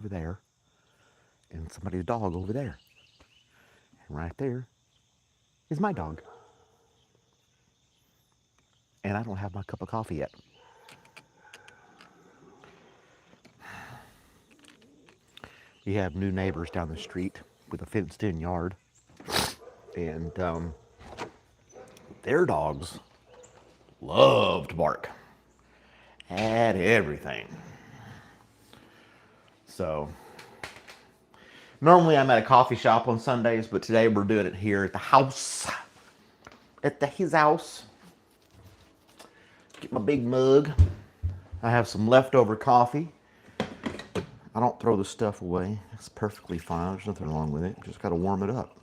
over there and somebody's dog over there. And right there is my dog. And I don't have my cup of coffee yet. We have new neighbors down the street with a fenced in yard. And their dogs love to bark at everything. So normally I'm at a coffee shop on Sundays, but today we're doing it here at the house. At his house. Get my big mug. I have some leftover coffee. I don't throw the stuff away. It's perfectly fine. There's nothing wrong with it. Just got to warm it up.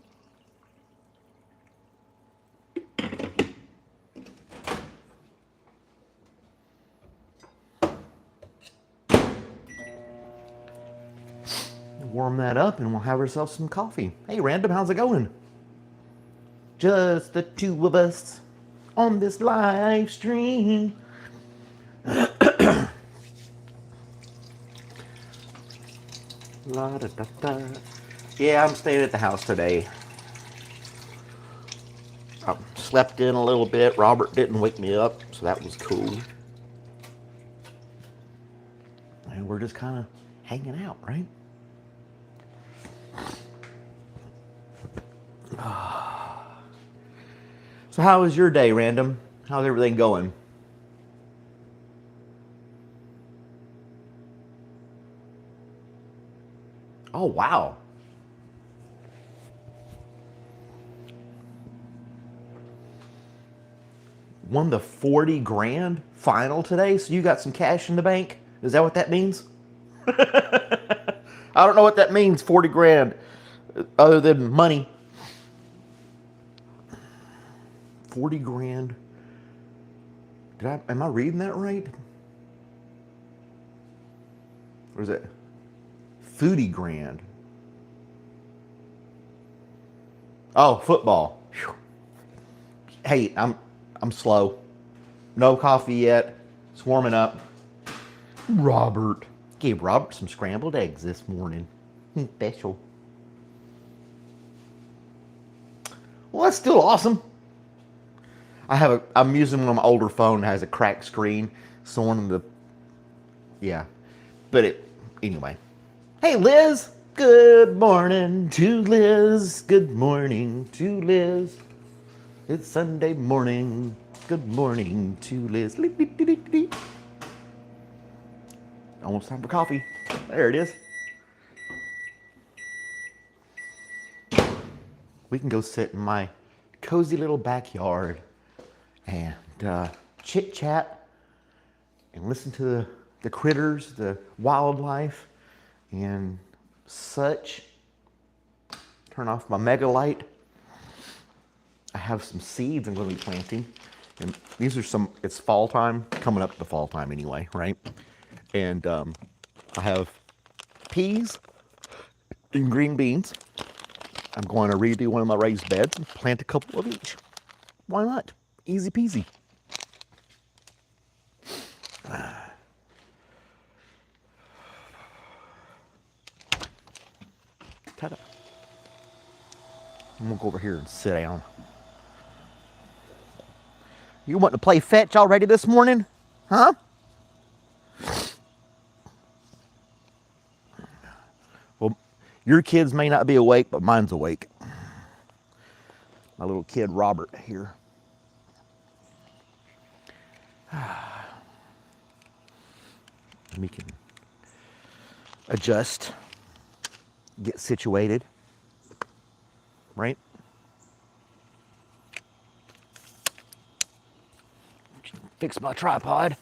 Warm that up and we'll have ourselves some coffee. Hey, Random, how's it going? Just the two of us on this live stream. La, da, da, da. Yeah, I'm staying at the house today. I slept in a little bit. Robert didn't wake me up, so that was cool. And we're just kind of hanging out, right? So how was your day, Random? How's everything going? Oh, wow. Won the 40 grand final today, so you got some cash in the bank? Is that what that means? I don't know what that means, 40 grand, other than money. 40 grand. Am I reading that right? Or is it foodie grand? Oh, football. Whew. Hey, I'm slow. No coffee yet. It's warming up. Robert. Gave Robert some scrambled eggs this morning. Special. Well, that's still awesome. I'm using one of my older phone that has a cracked screen. So one of the, yeah. Anyway. Hey, Liz. Good morning to Liz. Good morning to Liz. It's Sunday morning. Good morning to Liz. Almost time for coffee. There it is. We can go sit in my cozy little backyard and chit chat and listen to the critters, the wildlife, and such. Turn off my mega light. I have some seeds I'm going to be planting. And these are it's fall time, coming up to fall time anyway, right? And I have peas and green beans. I'm going to redo one of my raised beds and plant a couple of each. Why not? Easy peasy. Ta-da. I'm going to go over here and sit down. You want to play fetch already this morning? Huh? Well, your kids may not be awake, but mine's awake. My little kid, Robert, here. We can adjust, get situated, right? Fix my tripod.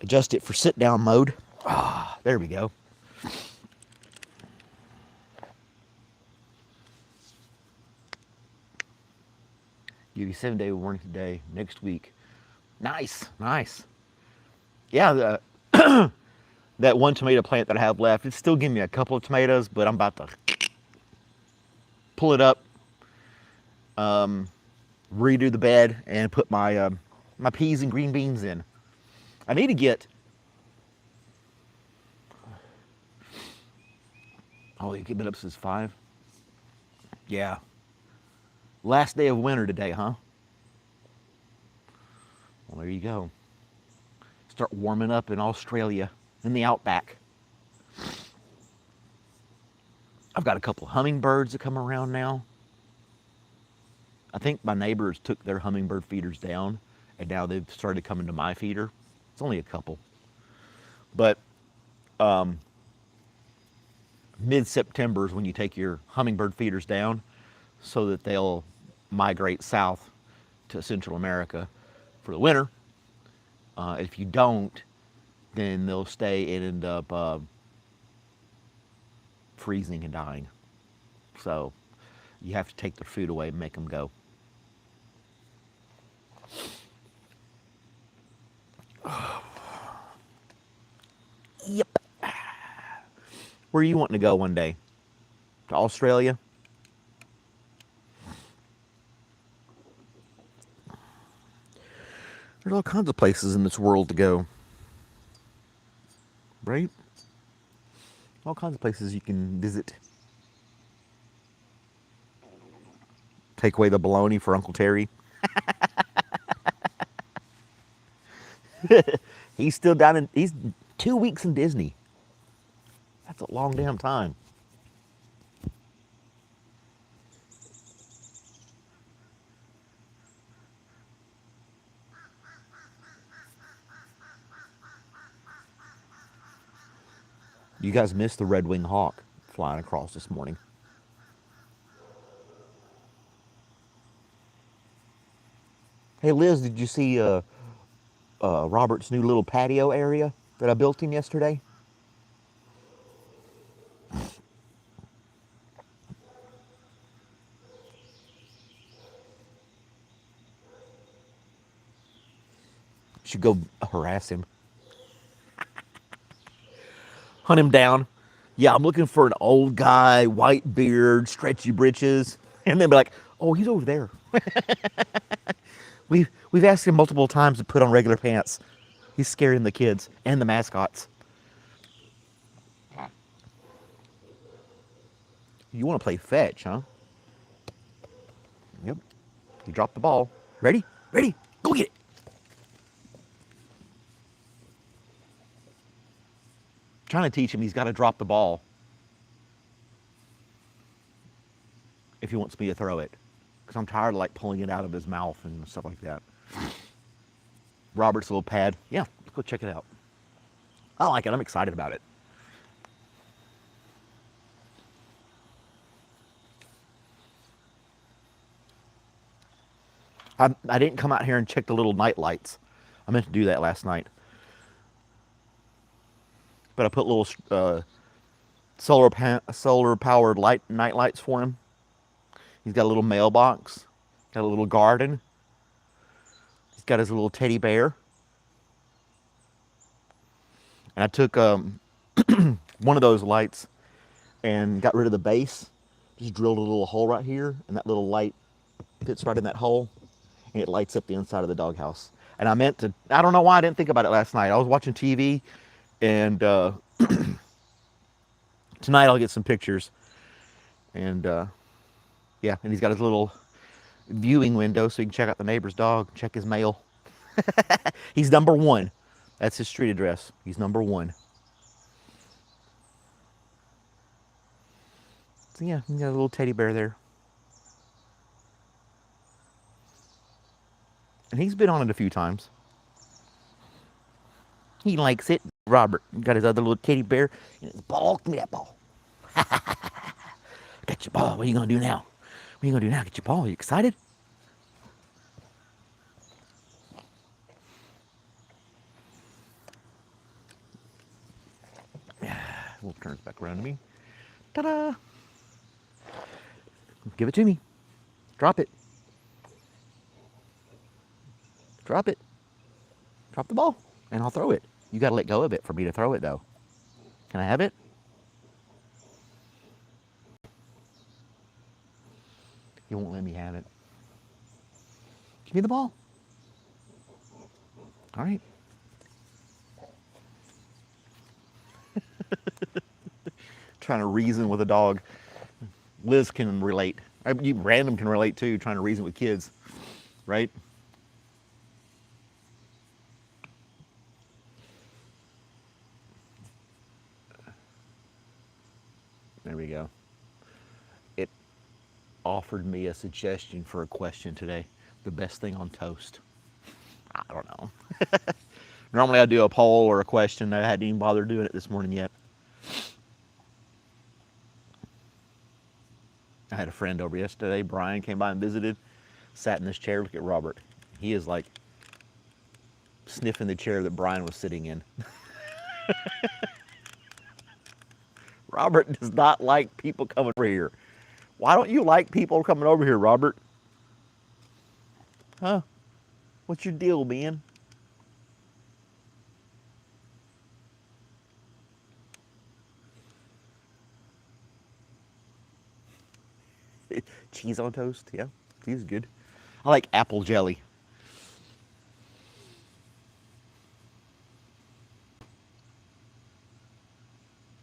Adjust it for sit down mode. Ah, there we go. Give you 7-day warning today, next week. Nice, nice. Yeah, that one tomato plant that I have left, it's still giving me a couple of tomatoes, but I'm about to pull it up, redo the bed, and put my my peas and green beans in. I need to get, oh, you've been up since 5? Yeah. Last day of winter today, huh? Well, there you go. Start warming up in Australia, in the outback. I've got a couple hummingbirds that come around now. I think my neighbors took their hummingbird feeders down, and now they've started coming to my feeder. It's only a couple. But mid-September is when you take your hummingbird feeders down so that they'll migrate south to Central America for the winter. If you don't, then they'll stay and end up freezing and dying. So you have to take their food away and make them go. Yep. Where are you wanting to go one day? To Australia? There's all kinds of places in this world to go. Right? All kinds of places you can visit. Take away the baloney for Uncle Terry. He's still down in, he's 2 weeks in Disney. That's a long damn time. You guys missed the red wing hawk flying across this morning. Hey Liz, did you see Robert's new little patio area that I built him yesterday? Should go harass him. Hunt him down. Yeah, I'm looking for an old guy, white beard, stretchy britches. And then be like, oh, he's over there. We've asked him multiple times to put on regular pants. He's scaring the kids and the mascots. You want to play fetch, huh? Yep. You dropped the ball. Ready? Ready? Go get it. Trying to teach him he's got to drop the ball if he wants me to throw it. Because I'm tired of like pulling it out of his mouth and stuff like that. Robert's little pad. Yeah, let's go check it out. I like it. I'm excited about it. I didn't come out here and check the little night lights. I meant to do that last night. But I put little solar powered night lights for him. He's got a little mailbox, got a little garden. He's got his little teddy bear. And I took one of those lights and got rid of the base. Just drilled a little hole right here, and that little light fits right in that hole, and it lights up the inside of the doghouse. And I meant to, I don't know why I didn't think about it last night. I was watching TV, and tonight I'll get some pictures. And yeah, and he's got his little viewing window so he can check out the neighbor's dog, check his mail. He's number 1. That's his street address. He's number 1. So yeah, he got a little teddy bear there. And he's been on it a few times. He likes it. Robert got his other little teddy bear and his ball. Give me that ball. Got your ball. What are you going to do now? What are you going to do now? Get your ball. Are you excited? We'll turn it back around to me. Ta-da! Give it to me. Drop it. Drop it. Drop the ball, and I'll throw it. You got to let go of it for me to throw it, though. Can I have it? He won't let me have it. Give me the ball. All right. Trying to reason with a dog. Liz can relate. You random can relate too, trying to reason with kids, right? There we go. It offered me a suggestion for a question today. The best thing on toast. I don't know. Normally I do a poll or a question. I hadn't even bothered doing it this morning yet. I had a friend over yesterday. Brian came by and visited. Sat in this chair. Look at Robert. He is like sniffing the chair that Brian was sitting in. Robert does not like people coming over here. Why don't you like people coming over here, Robert? Huh? What's your deal, man? Cheese on toast? Yeah, cheese is good. I like apple jelly.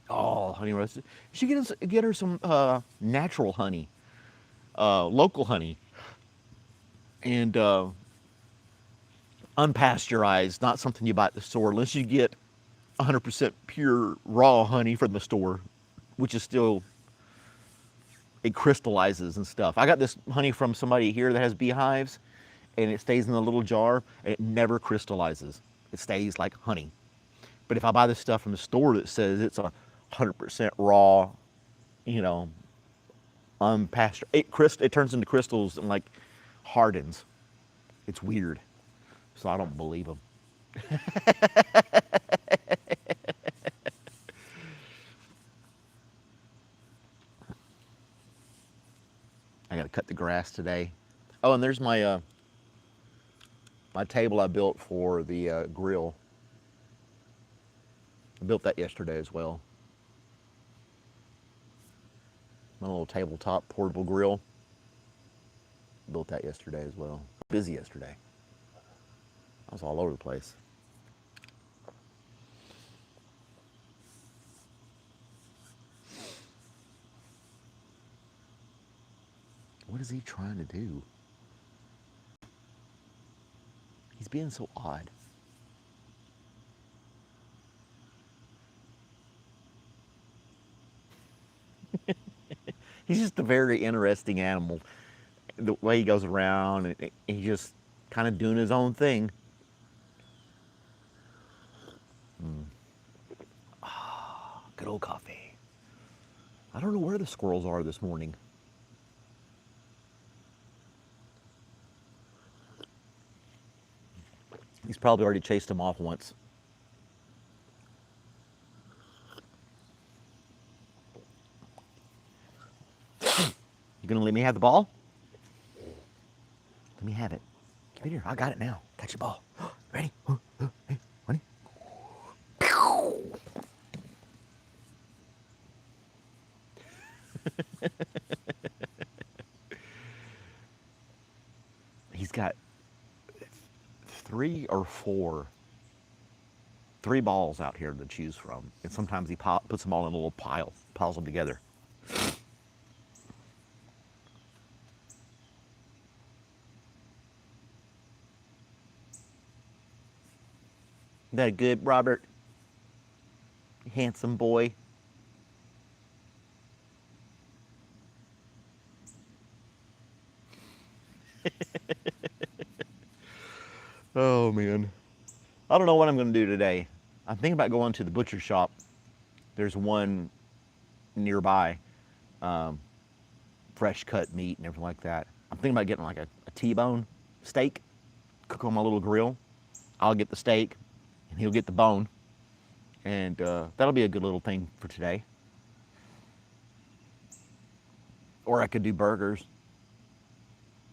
Oh, honey roasted. You should get her some natural honey, local honey, and unpasteurized, not something you buy at the store, unless you get 100% pure raw honey from the store, which is still, it crystallizes and stuff. I got this honey from somebody here that has beehives, and it stays in a little jar, and it never crystallizes. It stays like honey. But if I buy this stuff from the store that says it's 100% raw, you know, unpasteurized, it turns into crystals and like hardens. It's weird. So I don't believe them. I got to cut the grass today. Oh, and there's my table I built for the grill. I built that yesterday as well. My little tabletop portable grill. Built that yesterday as well. Busy yesterday. I was all over the place. What is he trying to do? He's being so odd. He's just a very interesting animal. The way he goes around, and he's just kind of doing his own thing. Good old coffee. I don't know where the squirrels are this morning. He's probably already chased them off once. You gonna let me have the ball? Let me have it. Give it here. I got it now. Got your ball. Ready? Hey, honey. He's got three balls out here to choose from, and sometimes he puts them all in a little pile, piles them together. Isn't that good, Robert? Handsome boy. Oh man. I don't know what I'm gonna do today. I'm thinking about going to the butcher shop. There's one nearby, um, fresh cut meat and everything like that. I'm thinking about getting like a T-bone steak, cook on my little grill. I'll get the steak, and he'll get the bone, and that'll be a good little thing for today. Or I could do burgers.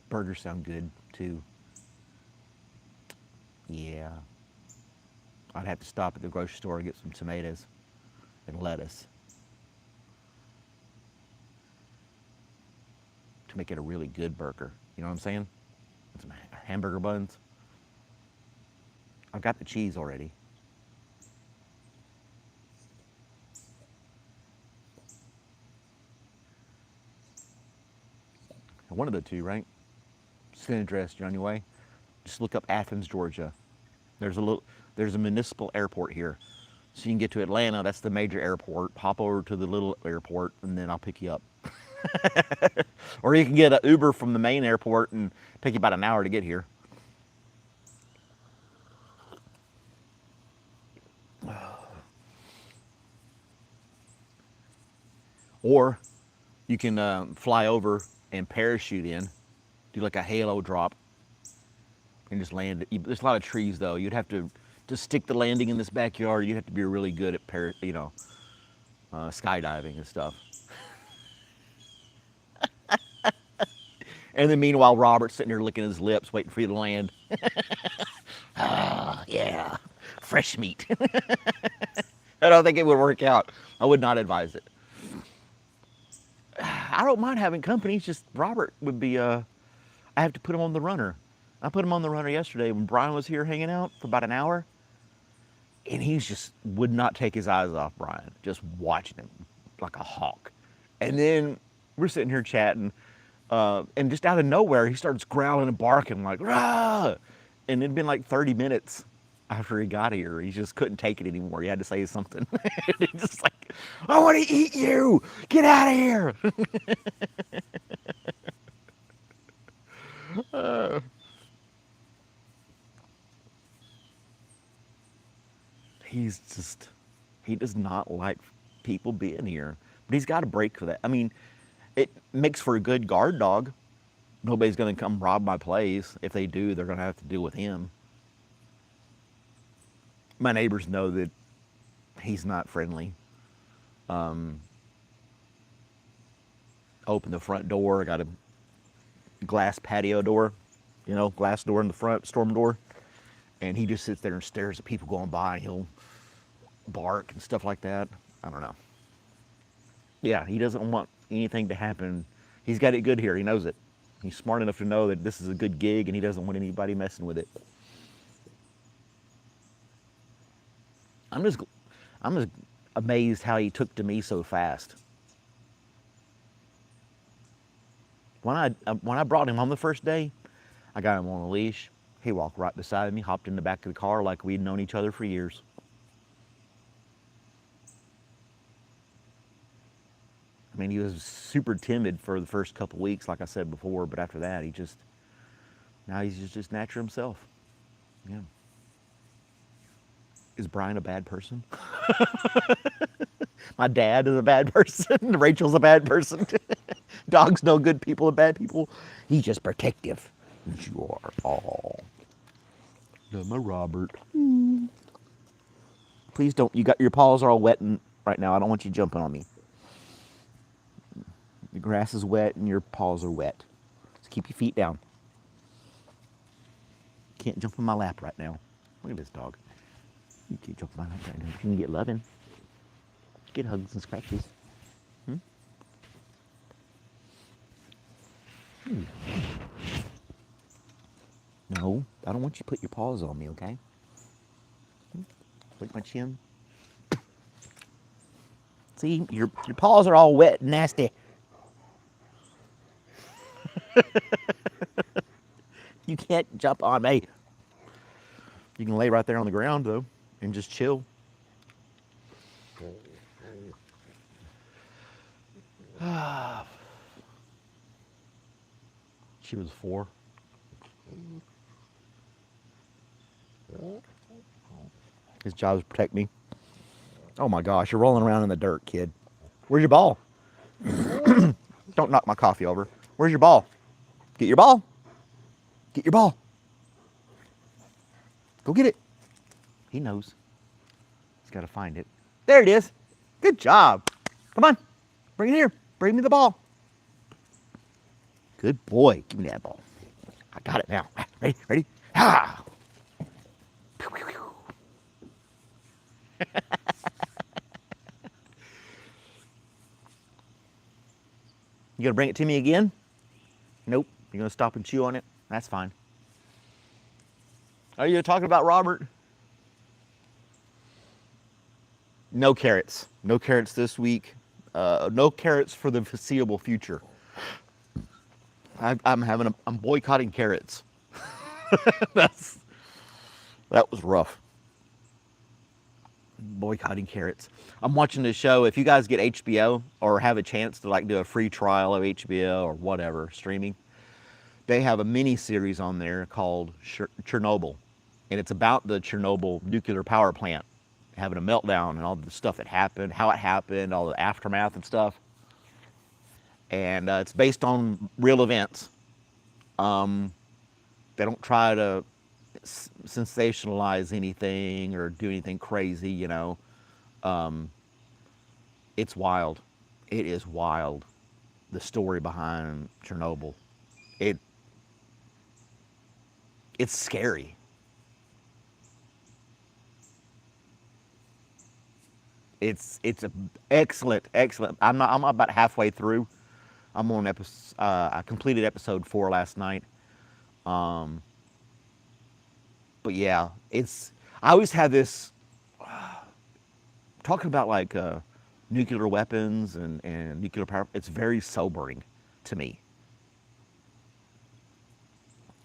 Burgers sound good too. Yeah. I'd have to stop at the grocery store and get some tomatoes and lettuce to make it a really good burger. You know what I'm saying? And some hamburger buns. I've got the cheese already. One of the two, right? Send address, you're on your way. Just look up Athens, Georgia. There's a municipal airport here. So you can get to Atlanta, that's the major airport. Hop over to the little airport and then I'll pick you up. Or you can get an Uber from the main airport and take you about an hour to get here. Or you can fly over and parachute in, do like a halo drop, and just land. There's a lot of trees though. You'd have to stick the landing in this backyard. You'd have to be really good at skydiving and stuff. And then meanwhile, Robert's sitting there licking his lips, waiting for you to land. Ah, yeah, fresh meat. I don't think it would work out. I would not advise it. I don't mind having company. It's just Robert would be, I have to put him on the runner. I put him on the runner yesterday when Brian was here hanging out for about an hour. And he just would not take his eyes off Brian, just watching him like a hawk. And then we're sitting here chatting, and just out of nowhere, he starts growling and barking like, rah! And it'd been like 30 minutes after he got here. He just couldn't take it anymore. He had to say something. He's just like, I want to eat you. Get out of here. He does not like people being here. But he's got a break for that. I mean, it makes for a good guard dog. Nobody's going to come rob my place. If they do, they're going to have to deal with him. My neighbors know that he's not friendly. Open the front door. I got a glass patio door, glass door in the front, storm door. And he just sits there and stares at people going by. And he'll bark and stuff like that. I don't know. Yeah, he doesn't want anything to happen. He's got it good here. He knows it. He's smart enough to know that this is a good gig and he doesn't want anybody messing with it. I'm just amazed how he took to me so fast. When I brought him home the first day, I got him on a leash. He walked right beside me, hopped in the back of the car like we'd known each other for years. I mean, he was super timid for the first couple weeks, like I said before, but after that, now he's just natural himself. Yeah. Is Brian a bad person? My dad is a bad person. Rachel's a bad person. Dogs know good people and bad people. He's just protective. You are all. My Robert. Please don't. Your paws are all wet right now. I don't want you jumping on me. The grass is wet and your paws are wet. So keep your feet down. Can't jump in my lap right now. Look at this dog. You can't jump in my lap right now. You can get loving. Get hugs and scratches. No, I don't want you to put your paws on me, okay? Lick my chin. See, your paws are all wet and nasty. You can't jump on me. You can lay right there on the ground, though, and just chill. She was 4. His job is to protect me. Oh my gosh, you're rolling around in the dirt, kid. Where's your ball? Don't knock my coffee over. Where's your ball? Get your ball. Get your ball. Go get it. He knows. He's got to find it. There it is. Good job. Come on. Bring it here. Bring me the ball. Good boy. Give me that ball. I got it now. Ready? Ready? Ha! Pew, pew, pew. You gonna bring it to me again? Nope. You're gonna stop and chew on it? That's fine. Are you talking about Robert? No carrots. No carrots this week. No carrots for the foreseeable future. I'm boycotting carrots. That's that was rough. Boycotting carrots. I'm watching this show. If you guys get HBO or have a chance to like do a free trial of HBO or whatever streaming, they have a mini series on there called Chernobyl, and it's about the Chernobyl nuclear power plant having a meltdown and all the stuff that happened, how it happened, all the aftermath and stuff. And it's based on real events. They don't try to sensationalize anything or do anything crazy, you know. It's wild. It is wild. The story behind Chernobyl. It it's scary. It's a excellent. I'm about halfway through. I'm on episode. I completed episode 4 last night. Um, but yeah, it's. I always have this talking about like nuclear weapons and nuclear power. It's very sobering to me,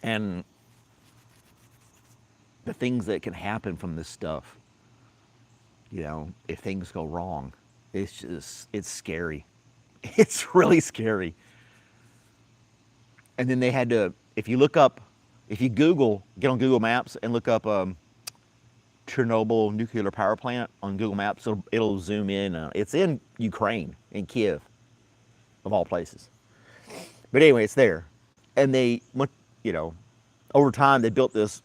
and the things that can happen from this stuff. You know, if things go wrong, it's scary. It's really scary. And then they had to, if you look up, if you Google, get on Google Maps and look up Chernobyl nuclear power plant on Google Maps, it'll zoom in. It's in Ukraine, in Kiev, of all places. But anyway, it's there. And they went, you know, over time they built this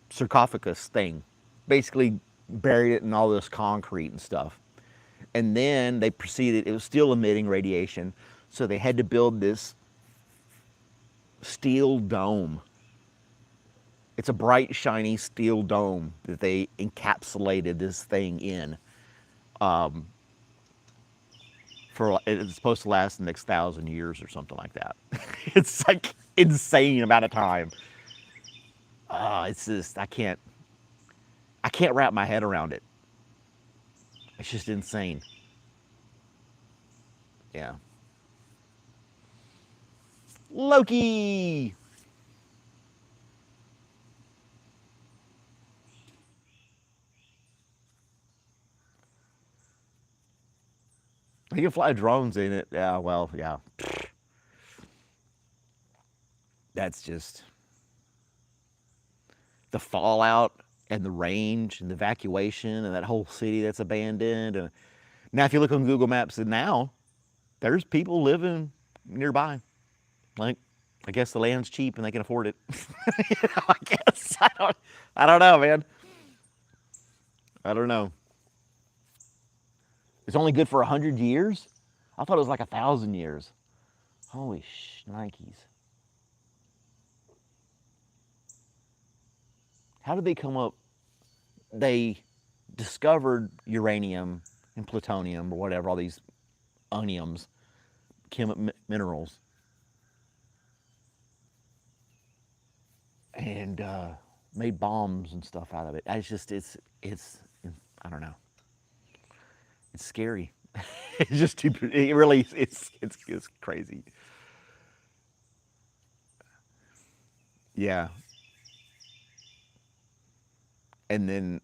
sarcophagus thing, basically buried it in all this concrete and stuff. And then they proceeded, it was still emitting radiation, so they had to build this steel dome. It's a bright, shiny steel dome that they encapsulated this thing in. It's supposed to last the next 1,000 years or something like that. It's like insane amount of time. It's just I can't wrap my head around it. It's just insane. Yeah. Loki. You can fly drones in it. Yeah, well, yeah. That's just the fallout and the range and the evacuation and that whole city that's abandoned. And now, if you look on Google Maps, and now there's people living nearby. Like, I guess the land's cheap and they can afford it. I guess I don't know, man. I don't know. It's only good for 100 years. I thought it was like 1,000 years. Holy shnikes! How did they come up? They discovered uranium and plutonium or whatever, all these oniums, minerals, and made bombs and stuff out of it. It's I don't know. It's scary. It's just too. It really it's crazy. Yeah, and then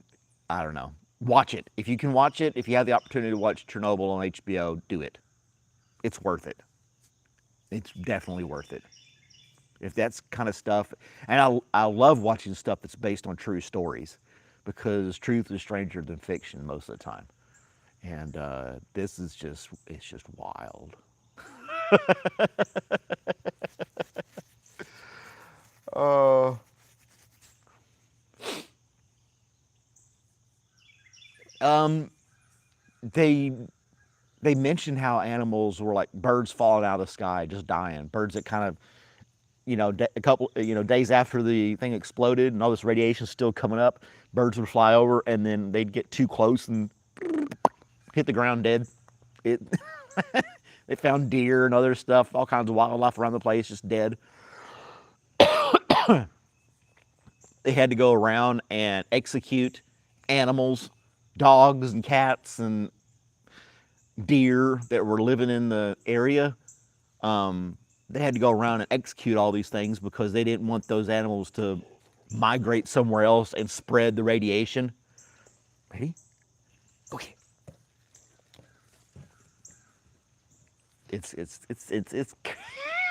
I don't know. Watch it if you can watch it. If you have the opportunity to watch Chernobyl on HBO, do it. It's worth it. It's definitely worth it. If that's kind of stuff, and I love watching stuff that's based on true stories, because truth is stranger than fiction most of the time. And this is just it's just wild. Uh, um, they they mentioned how animals were like birds falling out of the sky, just dying. Birds that kind of a couple days after the thing exploded and all this radiation still coming up, birds would fly over and then they'd get too close and hit the ground dead. It they found deer and other stuff, all kinds of wildlife around the place just dead. They had to go around and execute animals dogs and cats and deer that were living in the area. They had to go around and execute all these things because they didn't want those animals to migrate somewhere else and spread the radiation. Ready? Okay. It's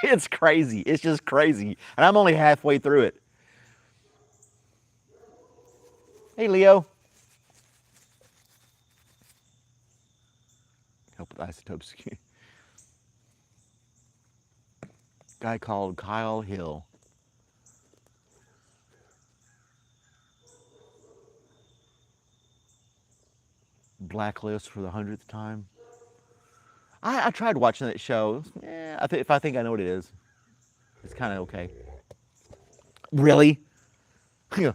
it's crazy. It's just crazy, and I'm only halfway through it. Hey, Leo. Help with isotopes. Guy called Kyle Hill. Blacklist for the 100th time. I tried watching that show. If I think I know what it is, it's kind of okay. Really? He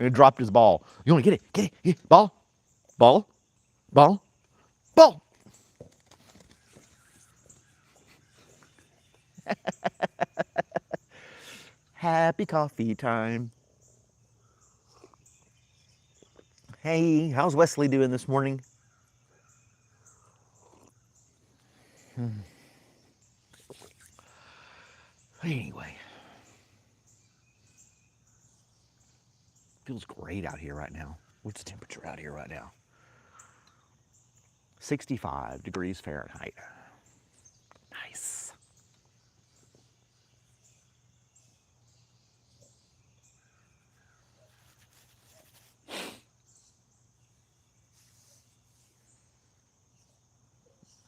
dropped his ball. You want to get it? Get it? Ball? Ball? Ball? Ball! Happy coffee time. Hey, how's Wesley doing this morning? Anyway. Feels great out here right now. What's the temperature out here right now? 65 degrees Fahrenheit. Nice.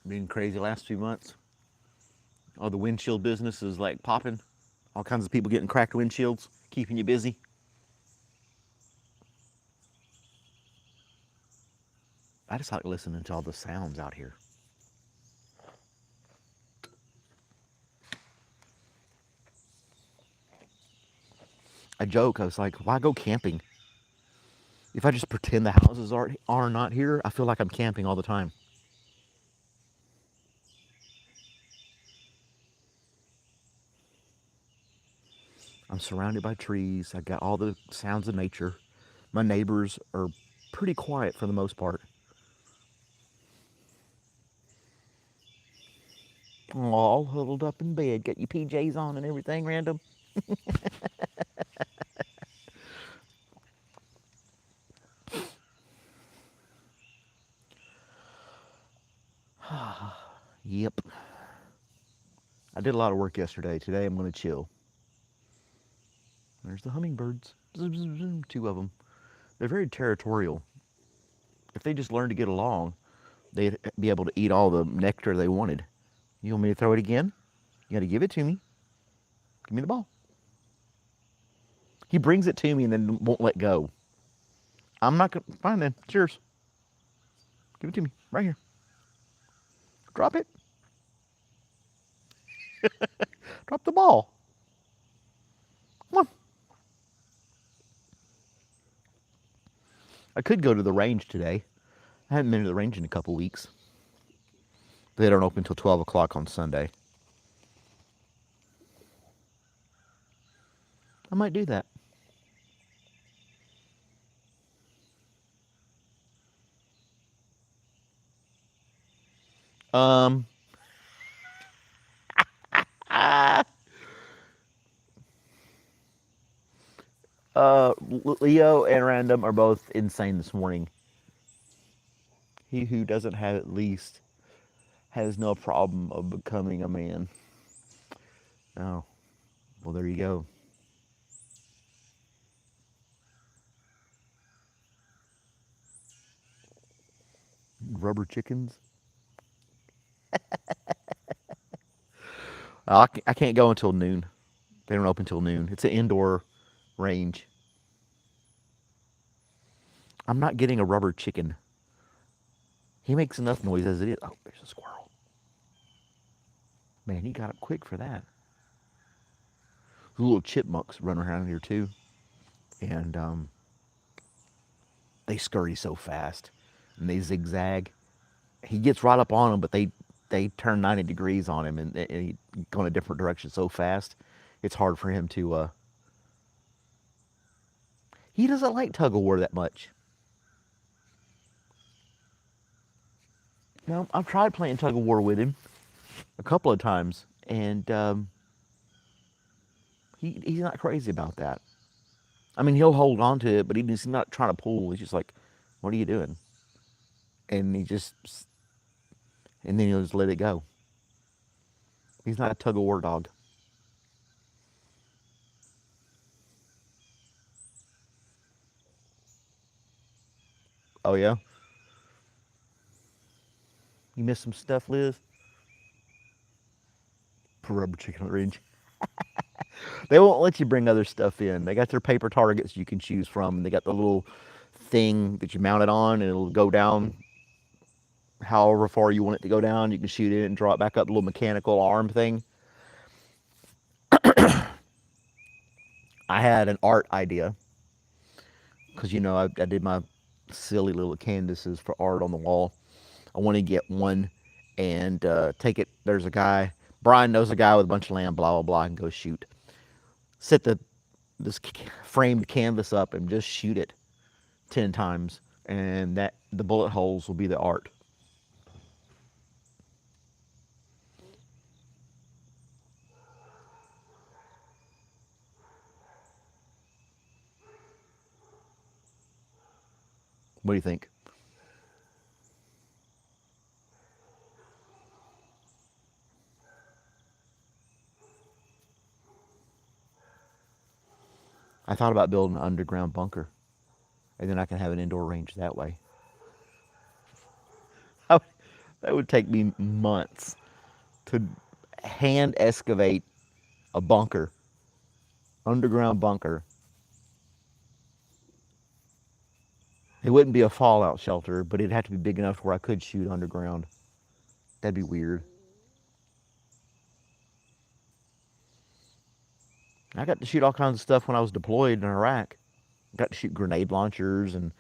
Been crazy last few months. Oh, the windshield business is like popping. All kinds of people getting cracked windshields, keeping you busy. I just like listening to all the sounds out here. I joke, I was like, why go camping? If I just pretend the houses are not here, I feel like I'm camping all the time. I'm surrounded by trees. I got all the sounds of nature. My neighbors are pretty quiet for the most part. All huddled up in bed. Got your PJs on and everything random. Yep. I did a lot of work yesterday. Today I'm going to chill. There's the hummingbirds. Zoom, zoom, zoom. 2 of them. They're very territorial. If they just learned to get along, they'd be able to eat all the nectar they wanted. You want me to throw it again? You got to give it to me. Give me the ball. He brings it to me and then won't let go. I'm not going to. Fine then. Cheers. Give it to me. Right here. Drop it. Drop the ball. Come on. I could go to the range today. I haven't been to the range in a couple weeks. They don't open until 12 o'clock on Sunday. I might do that. Um, Leo and Random are both insane this morning. He who doesn't have at least has no problem of becoming a man. Oh, well, there you go. Rubber chickens. I can't go until noon. They don't open till noon. It's an indoor range. I'm not getting a rubber chicken. He makes enough noise as it is. Oh, there's a squirrel. Man, he got up quick for that. The little chipmunks run around here too, and they scurry so fast, and they zigzag. He gets right up on them, but they turn 90 degrees on him, and he go in a different direction so fast. It's hard for him to. He doesn't like tug of war that much. No, I've tried playing tug of war with him a couple of times, and he's not crazy about that. I mean, he'll hold on to it, but he's not trying to pull. He's just like, "What are you doing?" And and then he'll just let it go. He's not a tug of war dog. Oh yeah, you missed some stuff, Liz. For rubber chicken on the range. They won't let you bring other stuff in. They got their paper targets you can choose from. And they got the little thing that you mount it on, and it'll go down however far you want it to go down. You can shoot it and draw it back up. The little mechanical arm thing. I had an art idea because I did my silly little canvases for art on the wall. I want to get one and take it. There's a guy. Brian knows a guy with a bunch of land. Blah blah blah. And go shoot. Set this framed canvas up and just shoot it 10 times, and that the bullet holes will be the art. What do you think? I thought about building an underground bunker, and then I can have an indoor range that way. That would take me months to hand excavate a bunker, underground bunker. It wouldn't be a fallout shelter, but it'd have to be big enough where I could shoot underground. That'd be weird. I got to shoot all kinds of stuff when I was deployed in Iraq. I got to shoot grenade launchers and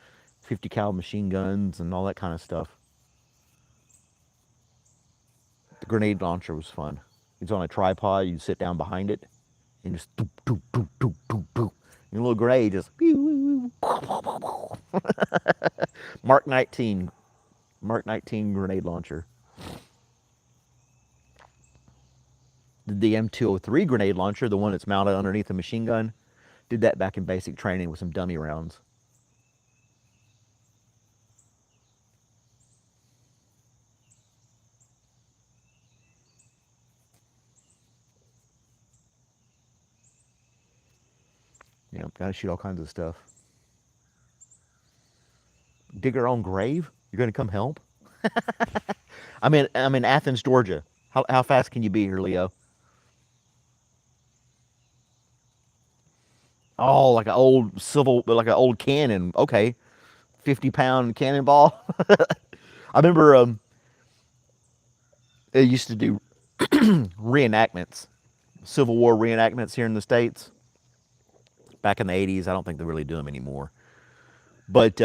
50 cal machine guns and all that kind of stuff. The grenade launcher was fun. It's on a tripod. You sit down behind it and just doop, doop, doop, doop, doop, doop. Your little grenade just Mark 19, Mark 19 grenade launcher. The M203 grenade launcher, the one that's mounted underneath a machine gun, did that back in basic training with some dummy rounds. Gotta shoot all kinds of stuff. Dig our own grave? You're gonna come help? I'm in Athens, Georgia. How fast can you be here, Leo? Oh, like an old cannon. Okay, 50-pound cannonball. I remember they used to do reenactments, Civil War reenactments here in the states back in the '80s. I don't think they really do them anymore, but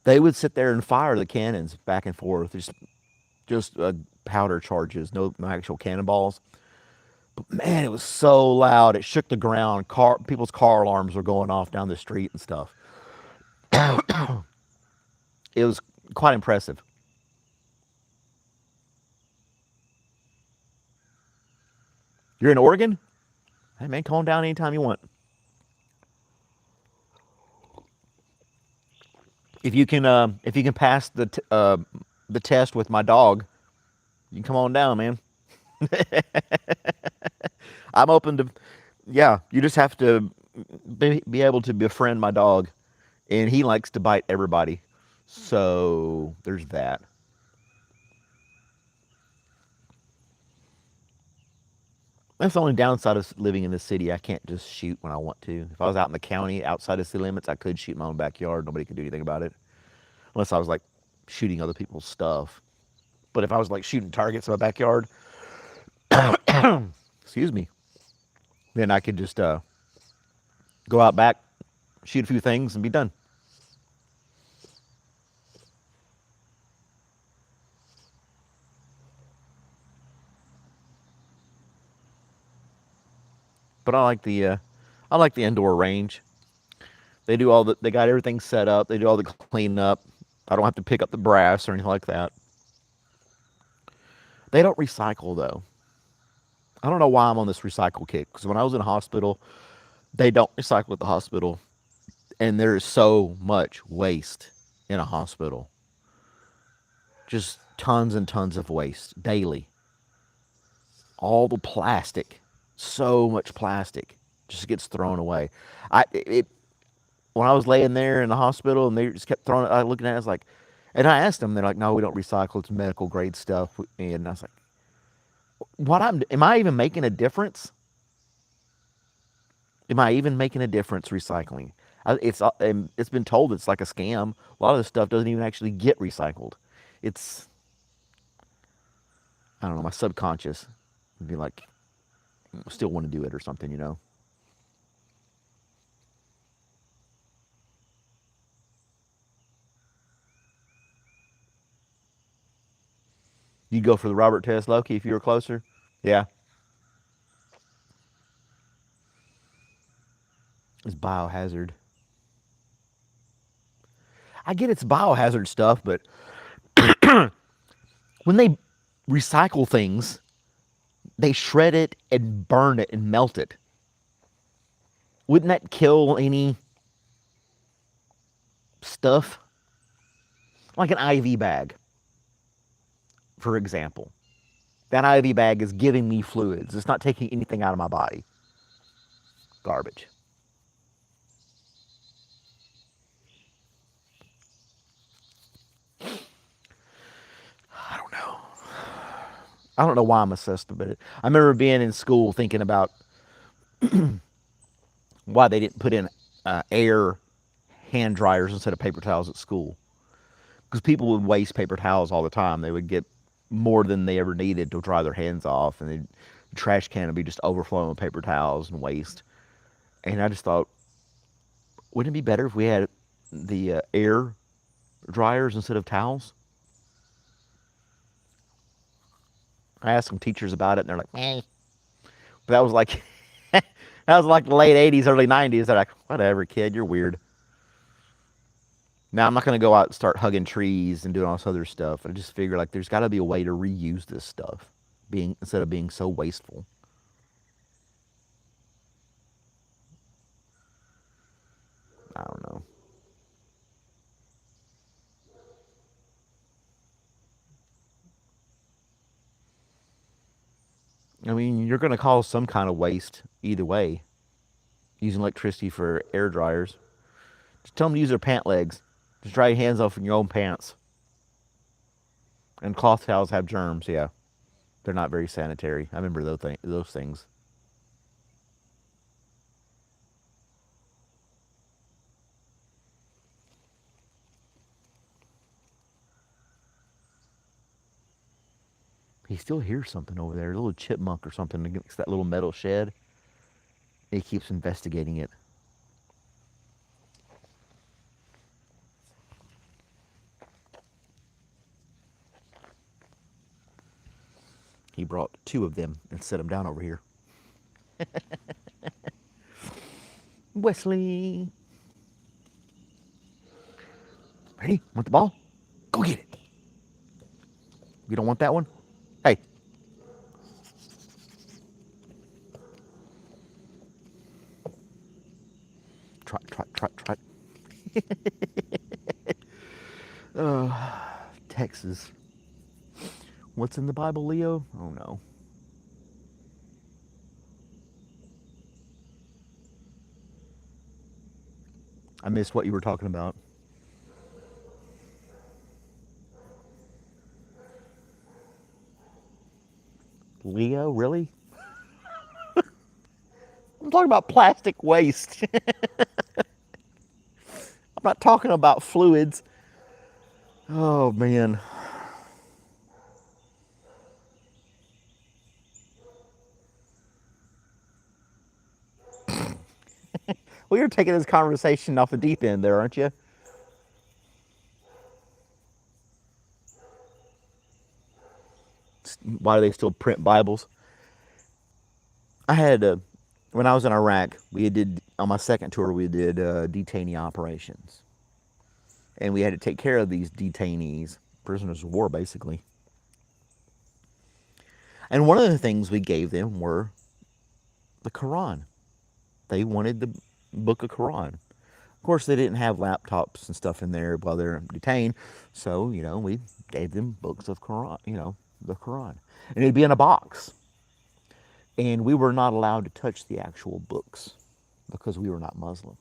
they would sit there and fire the cannons back and forth, just powder charges, no actual cannonballs. But man, it was so loud. It shook the ground. People's car alarms were going off down the street and stuff. It was quite impressive. You're in Oregon? Hey man, calm down anytime you want. If you can pass the test with my dog, you can come on down, man. I'm open to. Yeah, you just have to be able to befriend my dog, and he likes to bite everybody. So there's that. That's the only downside of living in the city. I can't just shoot when I want to. If I was out in the county outside of city limits, I could shoot in my own backyard. Nobody could do anything about it. Unless I was like shooting other people's stuff. But if I was like shooting targets in my backyard, excuse me, then I could just go out back, shoot a few things, and be done. But I like the indoor range. They got everything set up. They do all the cleanup. I don't have to pick up the brass or anything like that. They don't recycle though. I don't know why I'm on this recycle kick because when I was in a hospital, they don't recycle at the hospital, and there is so much waste in a hospital. Just tons and tons of waste daily. All the plastic, so much plastic, just gets thrown away. When I was laying there in the hospital and they just kept throwing it, I looking at it, I was like, and I asked them, they're like, no, we don't recycle. It's medical grade stuff. And I was like, am I even making a difference? Am I even making a difference recycling? It's been told it's like a scam. A lot of this stuff doesn't even actually get recycled. It's, I don't know, my subconscious would be like, still want to do it or something, you know? You'd go for the Robert Test Loki if you were closer? Yeah. It's biohazard. I get it's biohazard stuff, but when they recycle things, they shred it and burn it and melt it. Wouldn't that kill any stuff? Like an IV bag, for example. That IV bag is giving me fluids. It's not taking anything out of my body. Garbage. I don't know. I don't know why I'm obsessed with it. I remember being in school thinking about why they didn't put in air hand dryers instead of paper towels at school. Because people would waste paper towels all the time. They would get more than they ever needed to dry their hands off, and the trash can would be just overflowing with paper towels and waste. And I just thought, wouldn't it be better if we had the air dryers instead of towels? I asked some teachers about it, and they're like, "Eh." But that was like, that was like the late '80s, early '90s. They're like, "Whatever, kid, you're weird." Now I'm not gonna go out and start hugging trees and doing all this other stuff. I just figure like there's got to be a way to reuse this stuff, being instead of being so wasteful. I don't know. I mean, you're gonna cause some kind of waste either way. Using electricity for air dryers. Just tell them to use their pant legs. Just dry your hands off in your own pants. And cloth towels have germs. Yeah, they're not very sanitary. I remember those things. He still hears something over there, a little chipmunk or something against that little metal shed. He keeps investigating it. He brought two of them and set them down over here. Wesley. Ready? Want the ball? Go get it. You don't want that one? Hey. Trot, trot, trot, trot. Texas. What's in the Bible, Leo? Oh no. I missed what you were talking about. Leo, really? I'm talking about plastic waste. I'm not talking about fluids. Oh man. Well, you're taking this conversation off the deep end there, aren't you? Why do they still print Bibles? I had when I was in Iraq, we did on my second tour. We did detainee operations, and we had to take care of these detainees, prisoners of war, basically. And one of the things we gave them were the Quran. They wanted the book of Quran. Of course, they didn't have laptops and stuff in there while they're detained, so we gave them books of Quran, the Quran, and it'd be in a box. And we were not allowed to touch the actual books because we were not Muslim.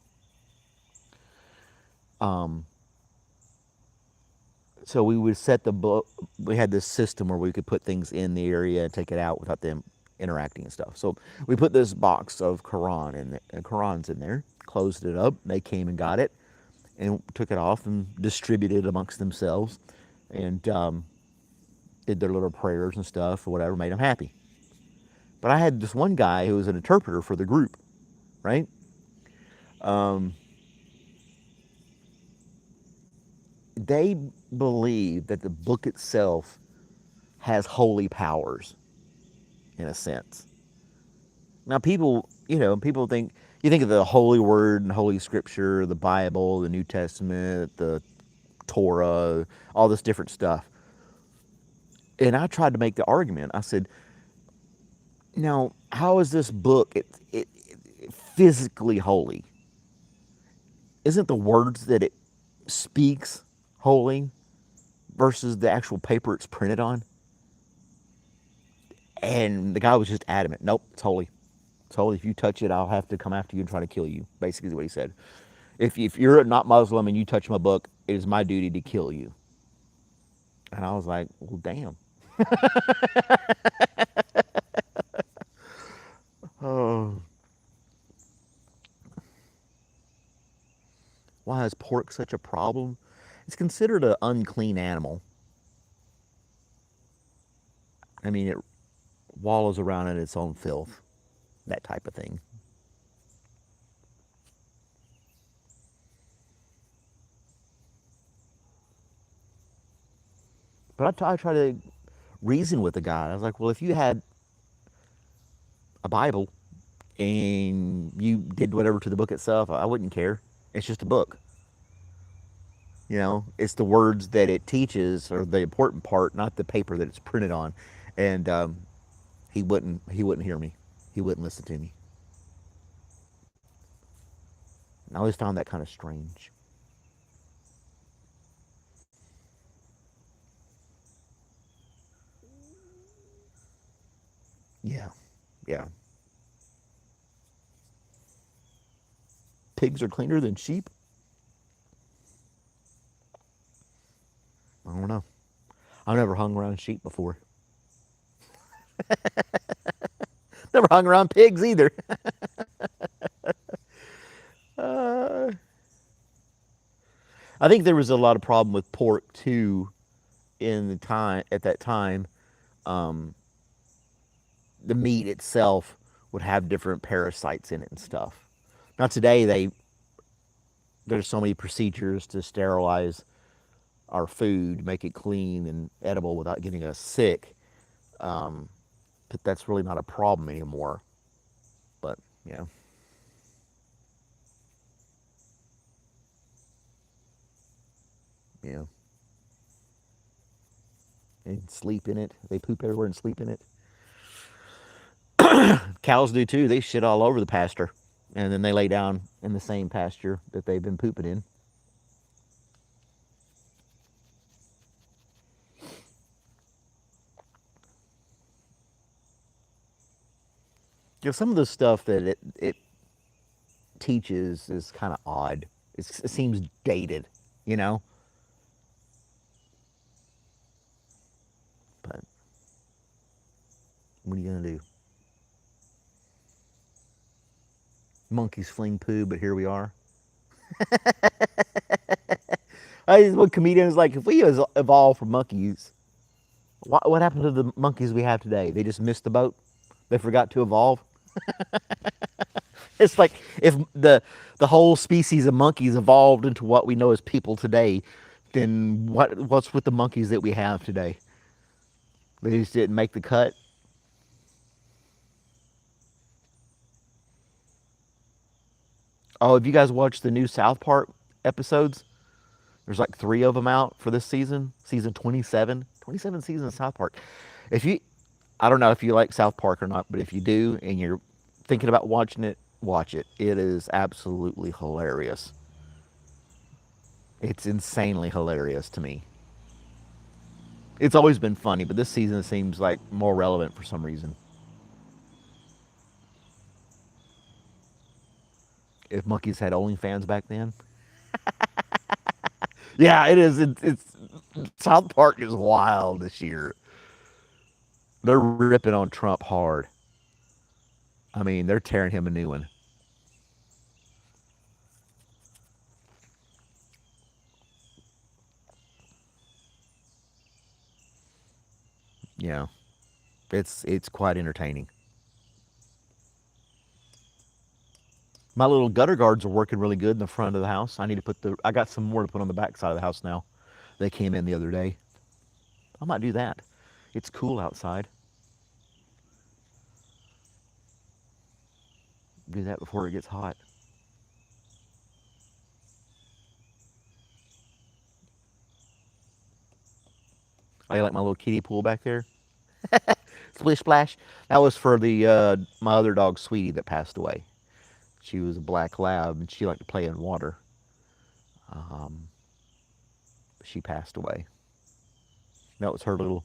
So we would set the book. We had this system where we could put things in the area and take it out without them interacting and stuff. So we put this box of Quran and Qurans in there, closed it up. They came and got it, and took it off and distributed it amongst themselves, and did their little prayers and stuff or whatever, made them happy. But I had this one guy who was an interpreter for the group, right? They believe that the book itself has holy powers, in a sense. Now, people think, you think of the Holy Word and Holy Scripture, the Bible, the New Testament, the Torah, all this different stuff. And I tried to make the argument. I said, now, how is this book it physically holy? Isn't the words that it speaks holy versus the actual paper it's printed on? And the guy was just adamant. Nope, it's holy. It's holy. If you touch it, I'll have to come after you and try to kill you. Basically, is what he said. If you're not Muslim and you touch my book, it is my duty to kill you. And I was like, well, damn. Oh, why is pork such a problem? It's considered an unclean animal. I mean, it wallows around in its own filth, that type of thing. But I try to reason with the guy. I was like, well, if you had a Bible and you did whatever to the book itself, I wouldn't care. It's just a book. It's the words that it teaches or the important part, not the paper that it's printed on. And he wouldn't hear me. He wouldn't listen to me. I always found that kind of strange. Yeah, yeah. Pigs are cleaner than sheep? I don't know. I've never hung around sheep before. Never hung around pigs either. uh, I think there was a lot of problem with pork too in the time at that time. Um, the meat itself would have different parasites in it and stuff. Now today there's so many procedures to sterilize our food, make it clean and edible without getting us sick. Um, but that's really not a problem anymore. But yeah, yeah, and sleep in it. They poop everywhere and sleep in it. Cows do too. They shit all over the pasture, and then they lay down in the same pasture that they've been pooping in. Some of the stuff that it teaches is kind of odd. It seems dated, you know. But what are you gonna do? Monkeys fling poo, but here we are. What comedians like? If we evolved from monkeys, what happened to the monkeys we have today? They just missed the boat. They forgot to evolve. It's like if the whole species of monkeys evolved into what we know as people today, then what's with the monkeys that we have today? They just didn't make the cut. Oh, have you guys watched the new South Park episodes? There's like three of them out for this season, season 27. 27 seasons of South Park. If you I don't know if you like South Park or not, but if you do and you're thinking about watching it, watch it. It is absolutely hilarious. It's insanely hilarious to me. It's always been funny, but this season seems like more relevant for some reason. If monkeys had OnlyFans back then, yeah, it is. It's South Park is wild this year. They're ripping on Trump hard. I mean, they're tearing him a new one. Yeah, it's quite entertaining. My little gutter guards are working really good in the front of the house. I need to put the. I got some more to put on the back side of the house now. They came in the other day. I might do that. It's cool outside. Do that before it gets hot. I like my little kiddie pool back there. Splish splash. That was for the my other dog, Sweetie, that passed away. She was a black lab, and she liked to play in water. Um, she passed away. That was her little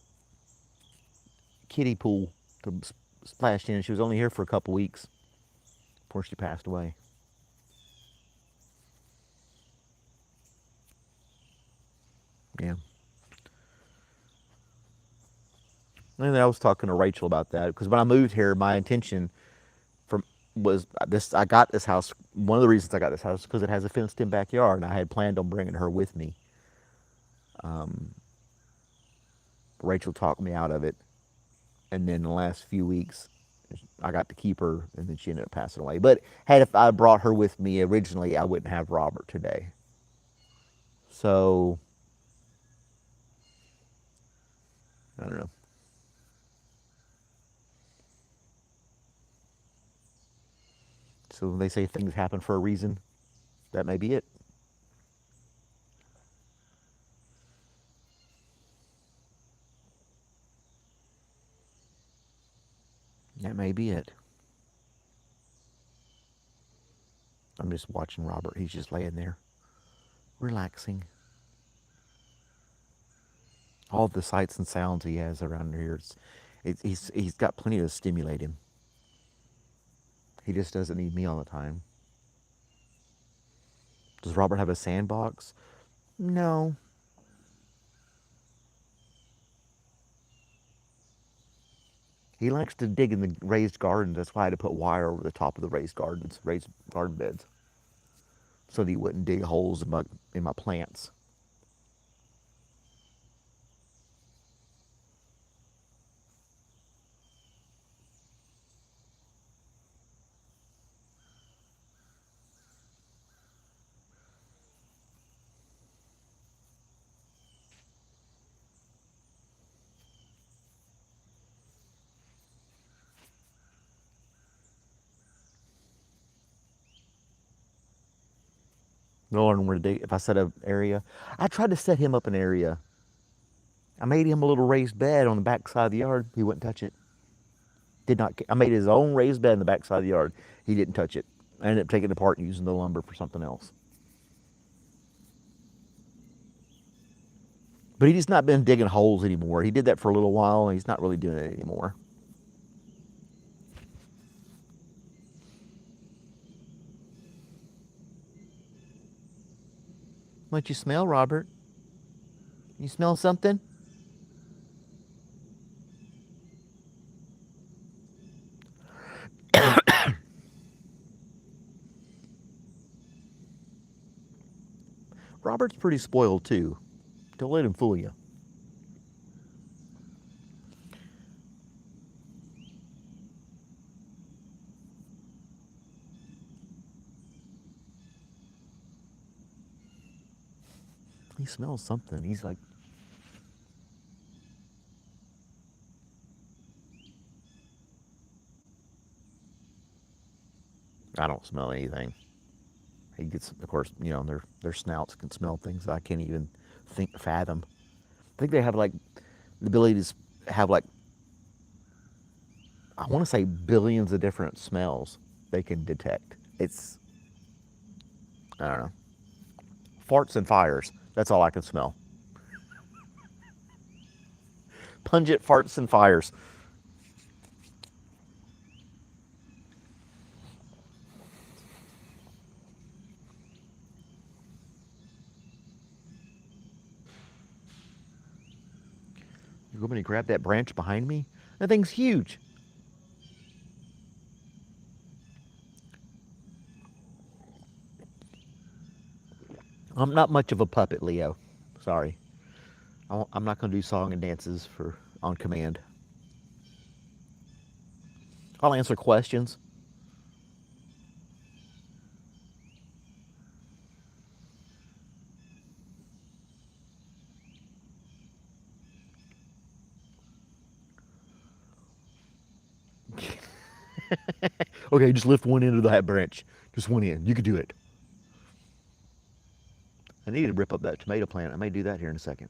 kiddie pool to splash in. She was only here for a couple weeks before she passed away. Yeah. And I was talking to Rachel about that because when I moved here, my intention from was this. I got this house. One of the reasons I got this house because it has a fenced-in backyard, and I had planned on bringing her with me. Rachel talked me out of it, and then the last few weeks, I got to keep her, and then she ended up passing away. But had if I brought her with me originally, I wouldn't have Robert today. So I don't know. So they say things happen for a reason. That may be it. That may be it. I'm just watching Robert. He's just laying there, relaxing. All the sights and sounds he has around here, he's got plenty to stimulate him. He just doesn't need me all the time. Does Robert have a sandbox? No. He likes to dig in the raised gardens. That's why I had to put wire over the top of the raised garden beds, so that he wouldn't dig holes in my plants. Knowing where to dig. If I set an area, I tried to set him up an area. I made him a little raised bed on the back side of the yard. He wouldn't touch it. Did not. I made his own raised bed in the back side of the yard. He didn't touch it. I ended up taking it apart and using the lumber for something else. But he's not been digging holes anymore. He did that for a little while, and he's not really doing it anymore. What you smell, Robert? You smell something? Robert's pretty spoiled too. Don't let him fool you. He smells something. He's like, I don't smell anything. He gets, of course, their snouts can smell things I can't even fathom. I think they have like the ability to have like I want to say billions of different smells they can detect. It's, I don't know, farts and fires. That's all I can smell. Pungent farts and fires. You want me to grab that branch behind me? That thing's huge. I'm not much of a puppet, Leo. Sorry. I'm not going to do song and dances for on command. I'll answer questions. Okay, just lift one end of that branch. Just one end. You can do it. I need to rip up that tomato plant. I may do that here in a second.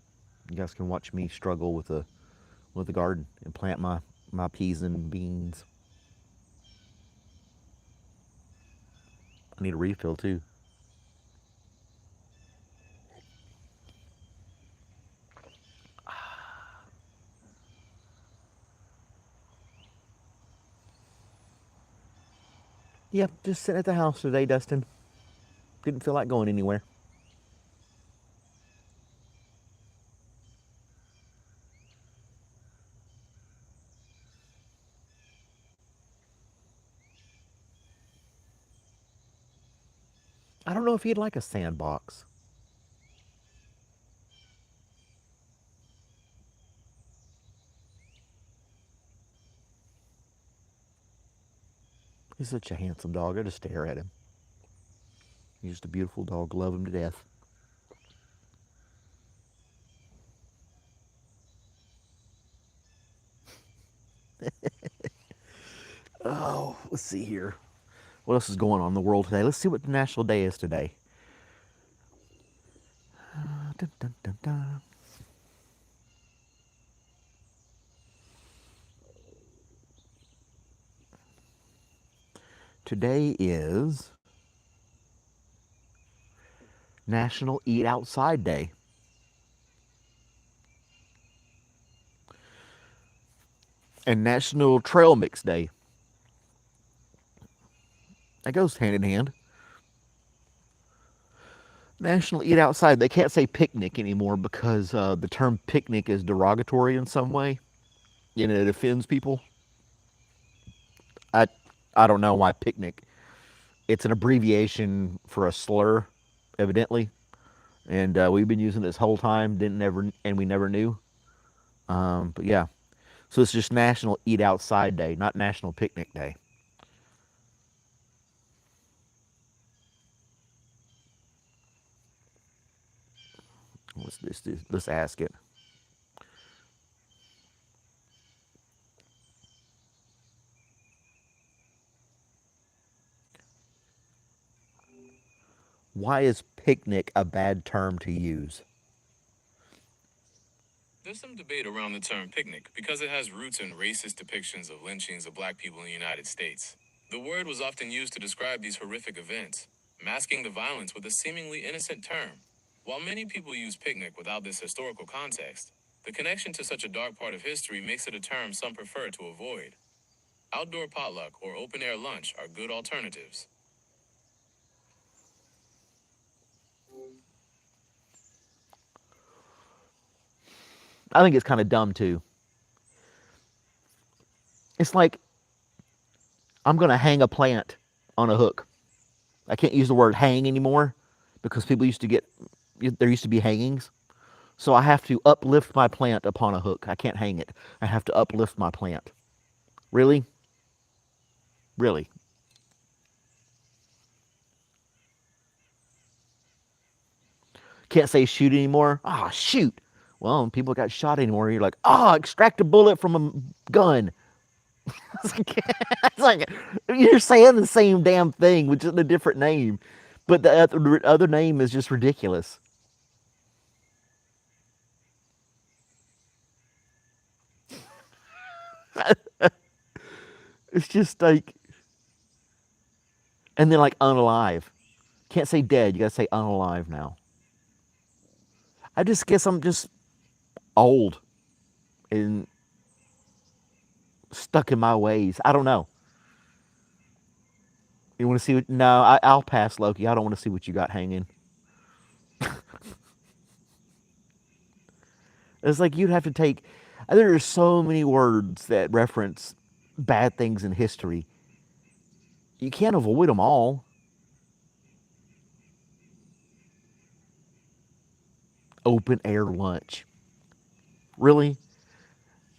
You guys can watch me struggle with the garden and plant my peas and beans. I need a refill too. Yep, just sitting at the house today, Dustin. Didn't feel like going anywhere. I don't know if he'd like a sandbox. He's such a handsome dog. I just stare at him. He's just a beautiful dog. Love him to death. Oh, let's see here. What else is going on in the world today? Let's see what the national day is today. Dun, dun, dun, dun. Today is National Eat Outside Day. And National Trail Mix Day. That goes hand in hand. National Eat Outside. They can't say picnic anymore because the term picnic is derogatory in some way. You know, it offends people. I I don't know why picnic. It's an abbreviation for a slur, evidently, and we've been using it this whole time. Didn't never, and we never knew. But yeah, so it's just National Eat Outside Day, not National Picnic Day. Let's ask it. Why is picnic a bad term to use? There's some debate around the term picnic because it has roots in racist depictions of lynchings of black people in the United States. The word was often used to describe these horrific events, masking the violence with a seemingly innocent term. While many people use picnic without this historical context, the connection to such a dark part of history makes it a term some prefer to avoid. Outdoor potluck or open air lunch are good alternatives. I think it's kind of dumb too. It's like I'm gonna hang a plant on a hook. I can't use the word hang anymore because people used to get there used to be hangings. So I have to uplift my plant upon a hook. I can't hang it. I have to uplift my plant. Really? Really? Can't say shoot anymore. Ah, shoot. Well, when people got shot anymore, you're like, extract a bullet from a gun. It's like you're saying the same damn thing with just a different name, but the other name is just ridiculous. It's just like, and then like unalive. Can't say dead. You gotta say unalive now. I just guess I'm just old and stuck in my ways. I don't know. You want to see what? No, I'll pass, Loki. I don't want to see what you got hanging. It's like you'd have to take. There are so many words that reference bad things in history. You can't avoid them all. Open air lunch. Really?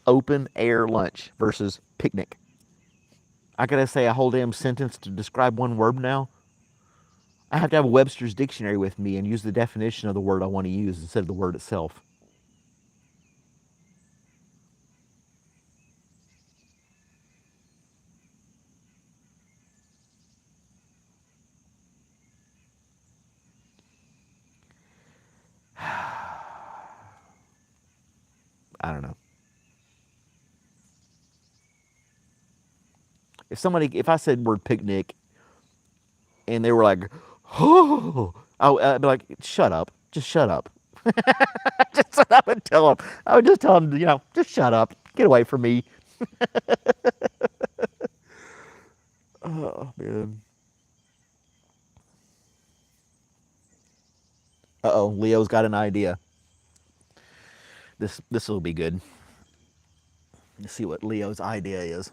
Open air lunch versus picnic. I gotta say a whole damn sentence to describe one word now. I have to have a Webster's dictionary with me and use the definition of the word I want to use instead of the word itself. I don't know. If I said word picnic and they were like, oh, I'd be like, shut up. Just shut up. Just what I would tell them. I would just tell them, just shut up. Get away from me. Oh, man. Uh-oh, Leo's got an idea. This will be good. Let's see what Leo's idea is.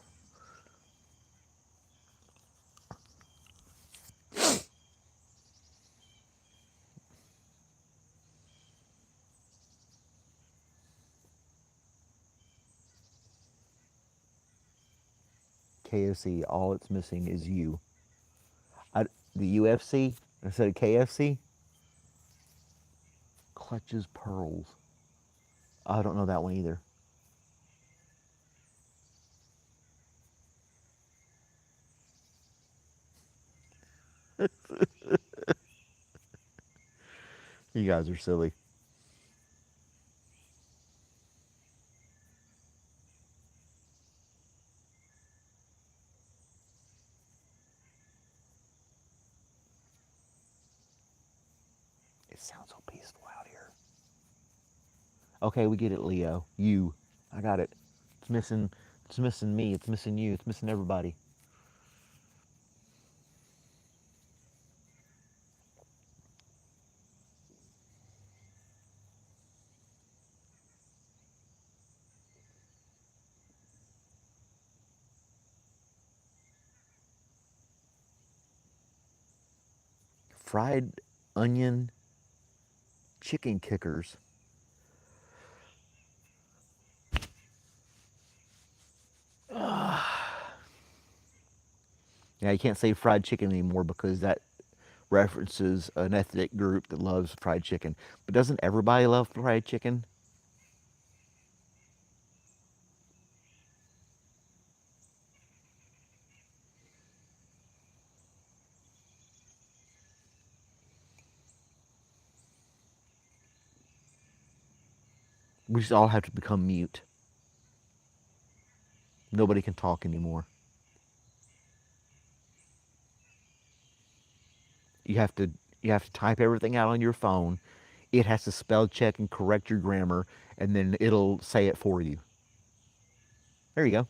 KFC, all it's missing is you. The UFC instead of KFC, clutches pearls. I don't know that one either. You guys are silly. It sounds so peaceful out here. Okay, we get it, Leo. You. I got it. It's missing. It's missing me. It's missing you. It's missing everybody. Fried onion chicken kickers. Yeah, you can't say fried chicken anymore because that references an ethnic group that loves fried chicken. But doesn't everybody love fried chicken? We just all have to become mute. Nobody can talk anymore. You have to you have to type everything out on your phone. It has to spell check and correct your grammar, and then it'll say it for you. There you go.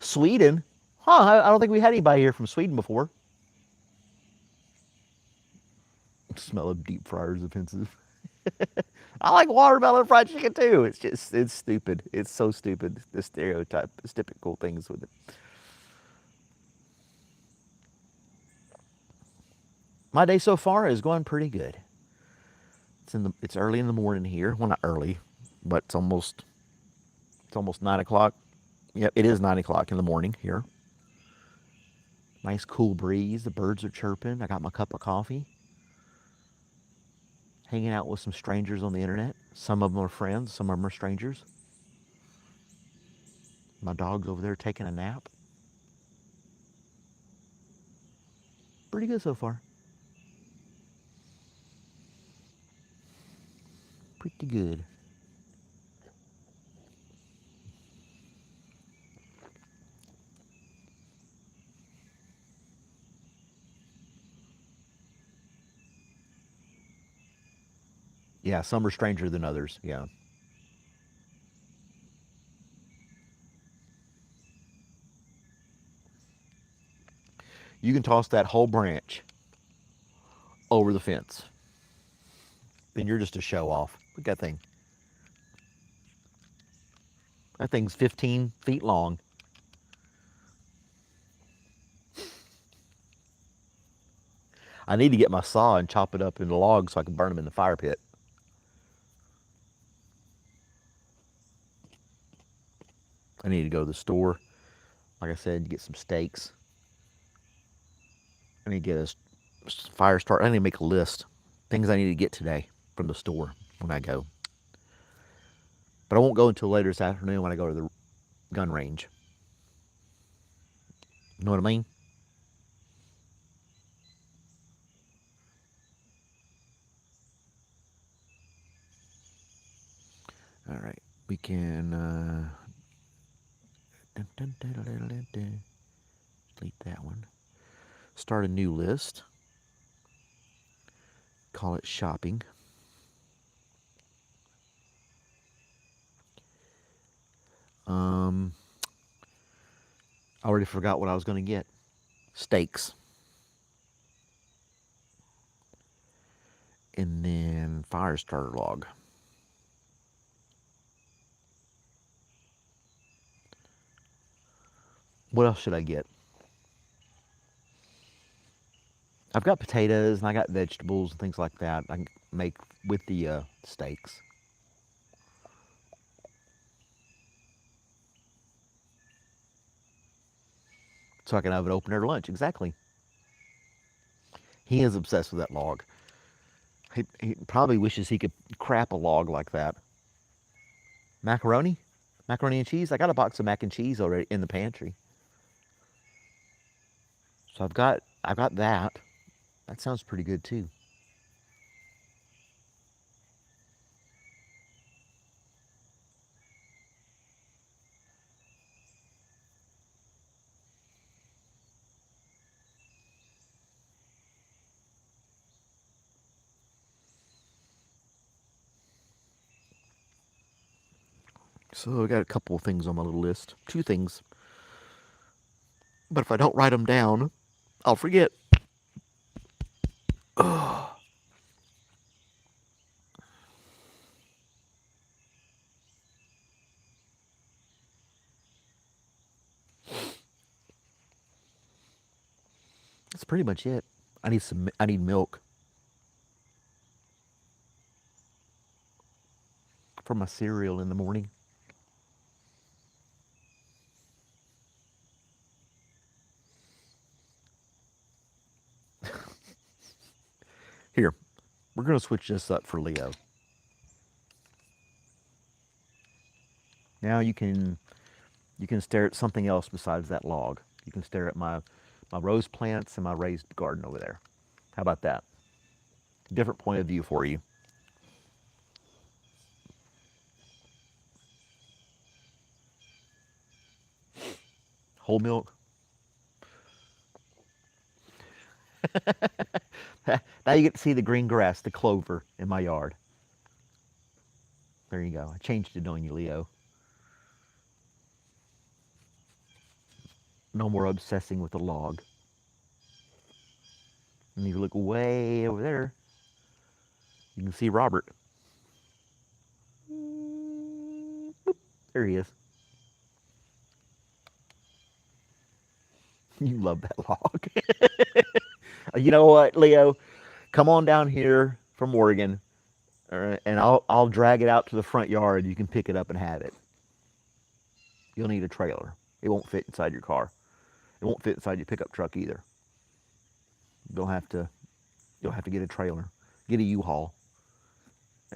Sweden? Huh, I don't think we had anybody here from Sweden before. Smell of deep fryer is offensive. I like watermelon fried chicken too. It's stupid. It's so stupid. The stereotype, the typical things with it. My day so far is going pretty good. It's early in the morning here. Well, not early, but it's almost 9 o'clock. Yep, it is 9 o'clock in the morning here. Nice cool breeze. The birds are chirping. I got my cup of coffee. Hanging out with some strangers on the internet. Some of them are friends. Some of them are strangers. My dog's over there taking a nap. Pretty good so far. Pretty good. Yeah, some are stranger than others. Yeah. You can toss that whole branch over the fence, and you're just a show off. Look at that thing. That thing's 15 feet long. I need to get my saw and chop it up into logs so I can burn them in the fire pit. I need to go to the store, like I said, to get some steaks. I need to get a fire start. I need to make a list. Things I need to get today from the store when I go. But I won't go until later this afternoon when I go to the gun range. You know what I mean? All right. We can delete that one. Start a new list. Call it shopping. I already forgot what I was going to get. Steaks. And then fire starter log. What else should I get? I've got potatoes and I got vegetables and things like that I can make with the steaks. So I can have it open at lunch. Exactly. He is obsessed with that log. He probably wishes he could crap a log like that. Macaroni? Macaroni and cheese? I got a box of mac and cheese already in the pantry. So I've got that. That sounds pretty good too. So I got a couple of things on my little list. Two things. But if I don't write them down, I'll forget. That's pretty much it. I need milk for my cereal in the morning. Here, we're gonna switch this up for Leo. Now you can stare at something else besides that log. You can stare at my rose plants and my raised garden over there. How about that? Different point of view for you. Whole milk. Now you get to see the green grass, the clover in my yard. There you go. I changed it on you, Leo. No more obsessing with the log. And you look way over there, you can see Robert. Boop, there he is. You love that log. You know what, Leo? Come on down here from Oregon, and I'll drag it out to the front yard. You can pick it up and have it. You'll need a trailer. It won't fit inside your car. It won't fit inside your pickup truck either. You'll have to you'll have to get a trailer, get a U-Haul,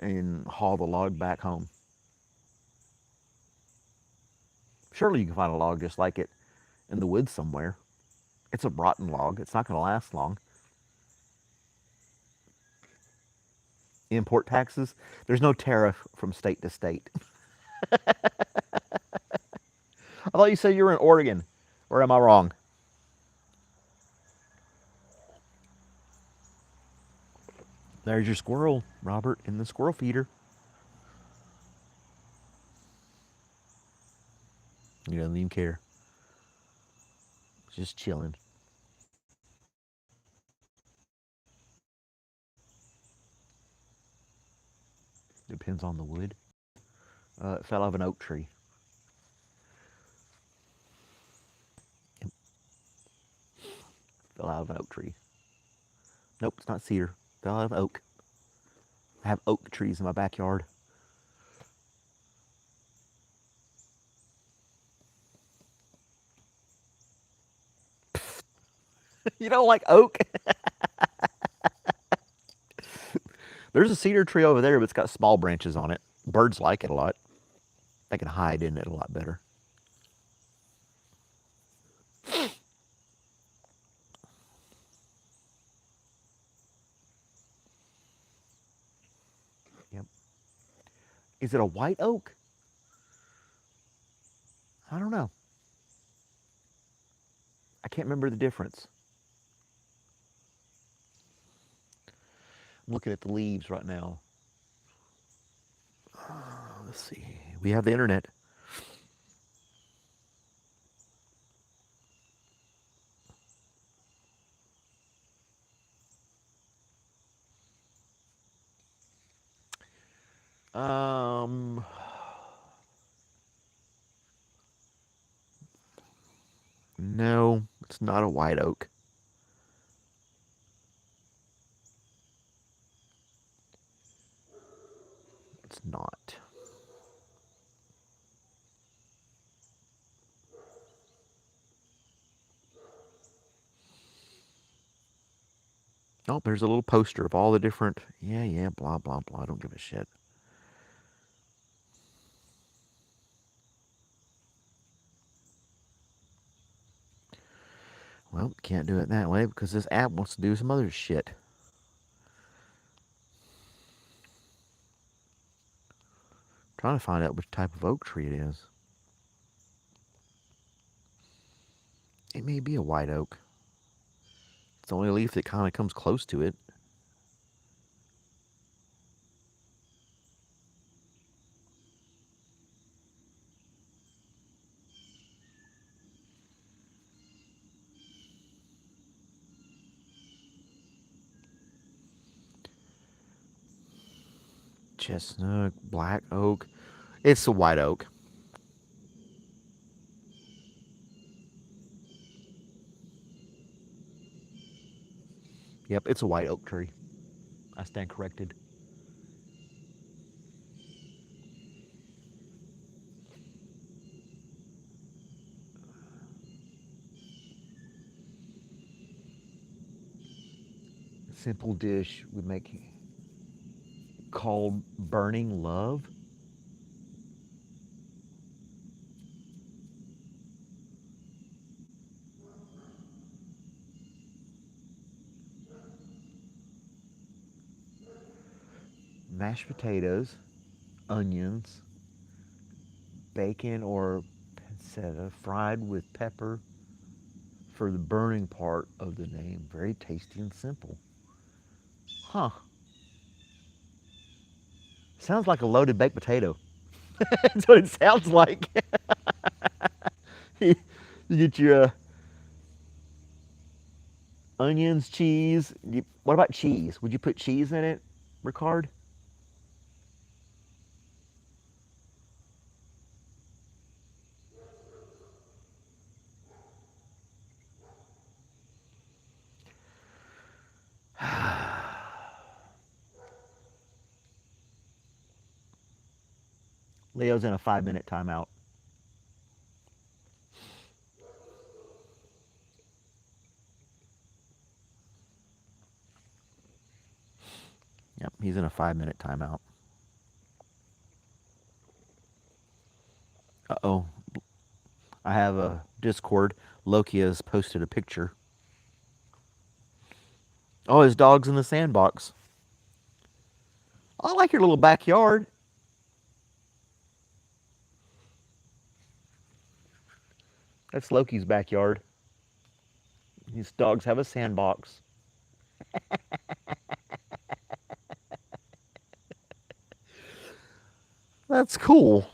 and haul the log back home. Surely you can find a log just like it in the woods somewhere. It's a rotten log. It's not going to last long. Import taxes. There's no tariff from state to state. I thought you said you were in Oregon. Or am I wrong? There's your squirrel, Robert, in the squirrel feeder. He doesn't even care. Just chilling. Depends on the wood. It fell out of an oak tree. Fell out of an oak tree. Nope, it's not cedar. Fell out of oak. I have oak trees in my backyard. You don't like oak? There's a cedar tree over there, but it's got small branches on it. Birds like it a lot. They can hide in it a lot better. Yep. Is it a white oak? I don't know. I can't remember the difference. I'm looking at the leaves right now. Let's see. We have the internet. Um, no, it's not a white oak. It's not. Oh, there's a little poster of all the different. Yeah, blah, blah, blah. I don't give a shit. Well, can't do it that way because this app wants to do some other shit. Trying to find out which type of oak tree it is. It may be a white oak. It's the only leaf that kind of comes close to it. Chestnut, black oak. It's a white oak. Yep, it's a white oak tree. I stand corrected. Simple dish we make called burning love. Mashed potatoes, onions, bacon or pancetta fried with pepper for the burning part of the name. Very tasty and simple. Huh. Sounds like a loaded baked potato. That's what it sounds like. You get your onions, cheese. What about cheese? Would you put cheese in it, Ricard? Leo's in a 5 minute timeout. Yep, he's in a 5 minute timeout. Uh oh. I have a Discord. Loki has posted a picture. Oh, his dog's in the sandbox. I like your little backyard. That's Loki's backyard. His dogs have a sandbox. That's cool.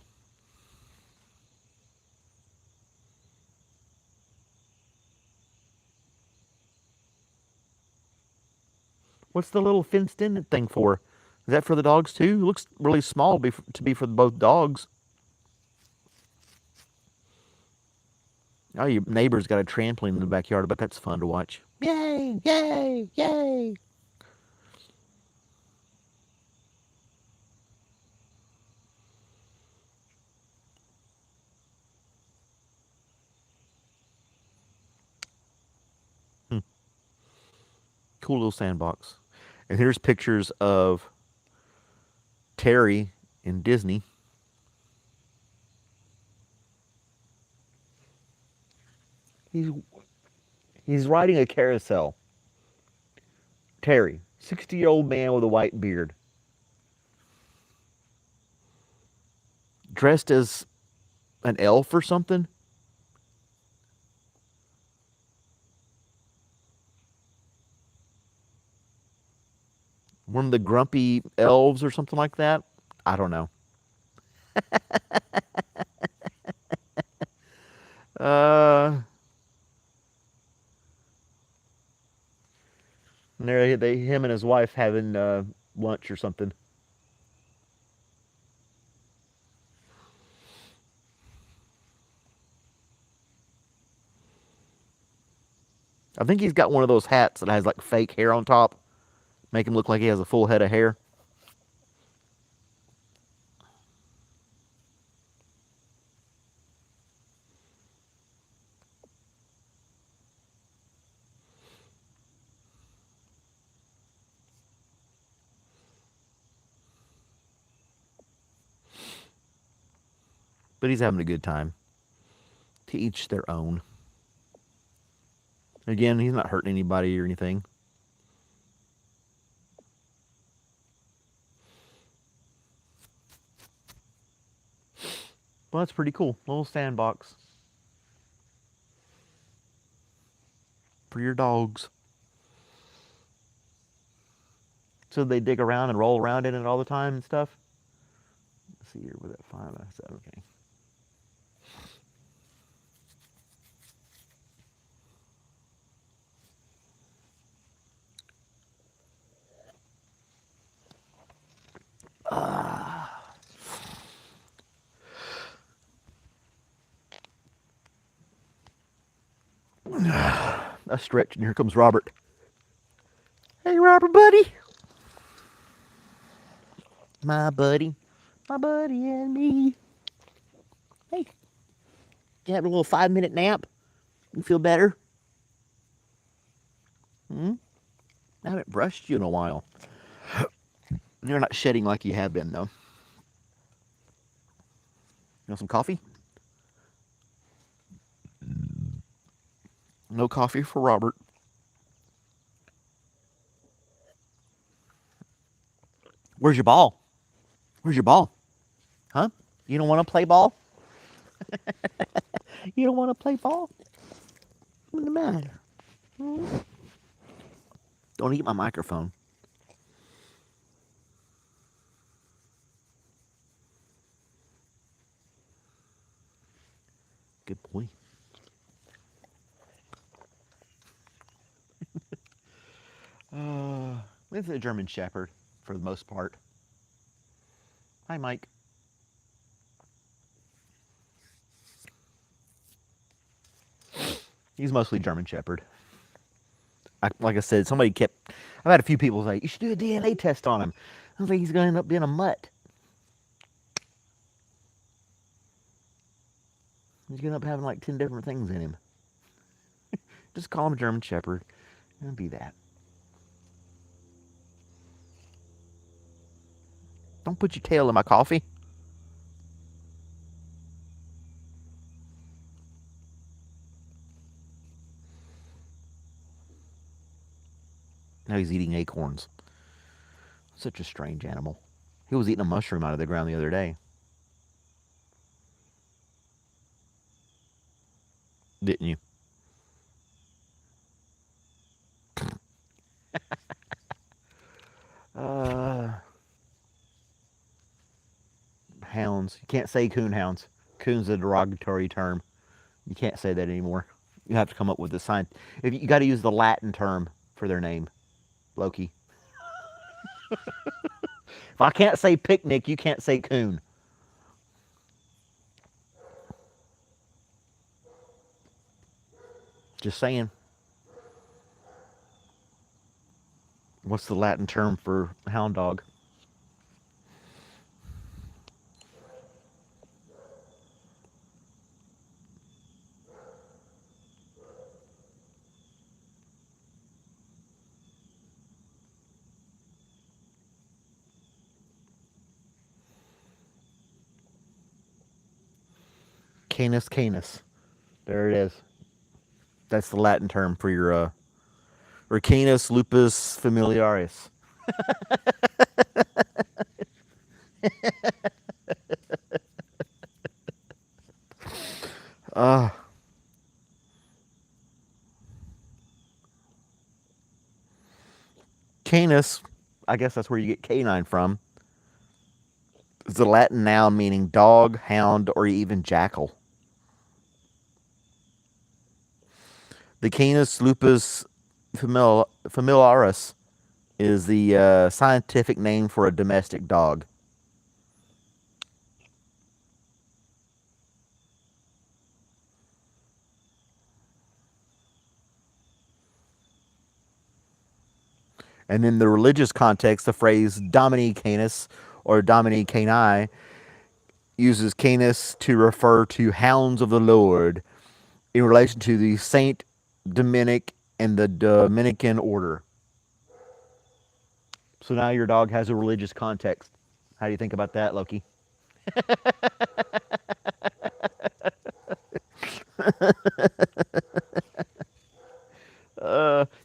What's the little fenced in thing for? Is that for the dogs too? It looks really small to be for both dogs. Oh, your neighbor's got a trampoline in the backyard. I bet that's fun to watch. Yay! Yay! Yay! Cool little sandbox. And here's pictures of Terry in Disney. He's he's riding a carousel. Terry, 60-year-old man with a white beard, dressed as an elf or something. One of the grumpy elves or something like that. I don't know. Uh, and there him and his wife having lunch or something. I think he's got one of those hats that has like fake hair on top, make him look like he has a full head of hair. But he's having a good time. To each their own. Again, he's not hurting anybody or anything. Well, that's pretty cool. Little sandbox for your dogs. So they dig around and roll around in it all the time and stuff. Let's see here, was that 5? I said okay. A stretch, and here comes Robert. Hey, Robert, buddy. My buddy. My buddy and me. Hey, you having a little 5-minute nap? You feel better? I haven't brushed you in a while. You're not shedding like you have been, though. You want some coffee? No coffee for Robert. Where's your ball? Where's your ball? Huh? You don't want to play ball? You don't want to play ball? What's the matter? Don't eat my microphone. Good boy. It's a German Shepherd for the most part. Hi, Mike. He's mostly German Shepherd. Like I said, I've had a few people say, you should do a DNA test on him. I think he's going to end up being a mutt. He's going to end up having like 10 different things in him. Just call him a German Shepherd and be that. Don't put your tail in my coffee. Now he's eating acorns. Such a strange animal. He was eating a mushroom out of the ground the other day. Didn't you? hounds. You can't say coon hounds. Coon's a derogatory term. You can't say that anymore. You have to come up with a sign. If you got to use the Latin term for their name, Loki. If I can't say picnic, you can't say coon. Just saying. What's the Latin term for hound dog? Canis canis. There it is. That's the Latin term for your or Canis lupus familiaris. Uh, Canis, I guess that's where you get canine from. It's a Latin noun meaning dog, hound, or even jackal. The Canis lupus familiaris is the scientific name for a domestic dog. And in the religious context, the phrase Domini Canis or Domini Cani uses Canis to refer to hounds of the Lord in relation to the Saint Dominic and the Dominican order. So now your dog has a religious context. How do you think about that, Loki?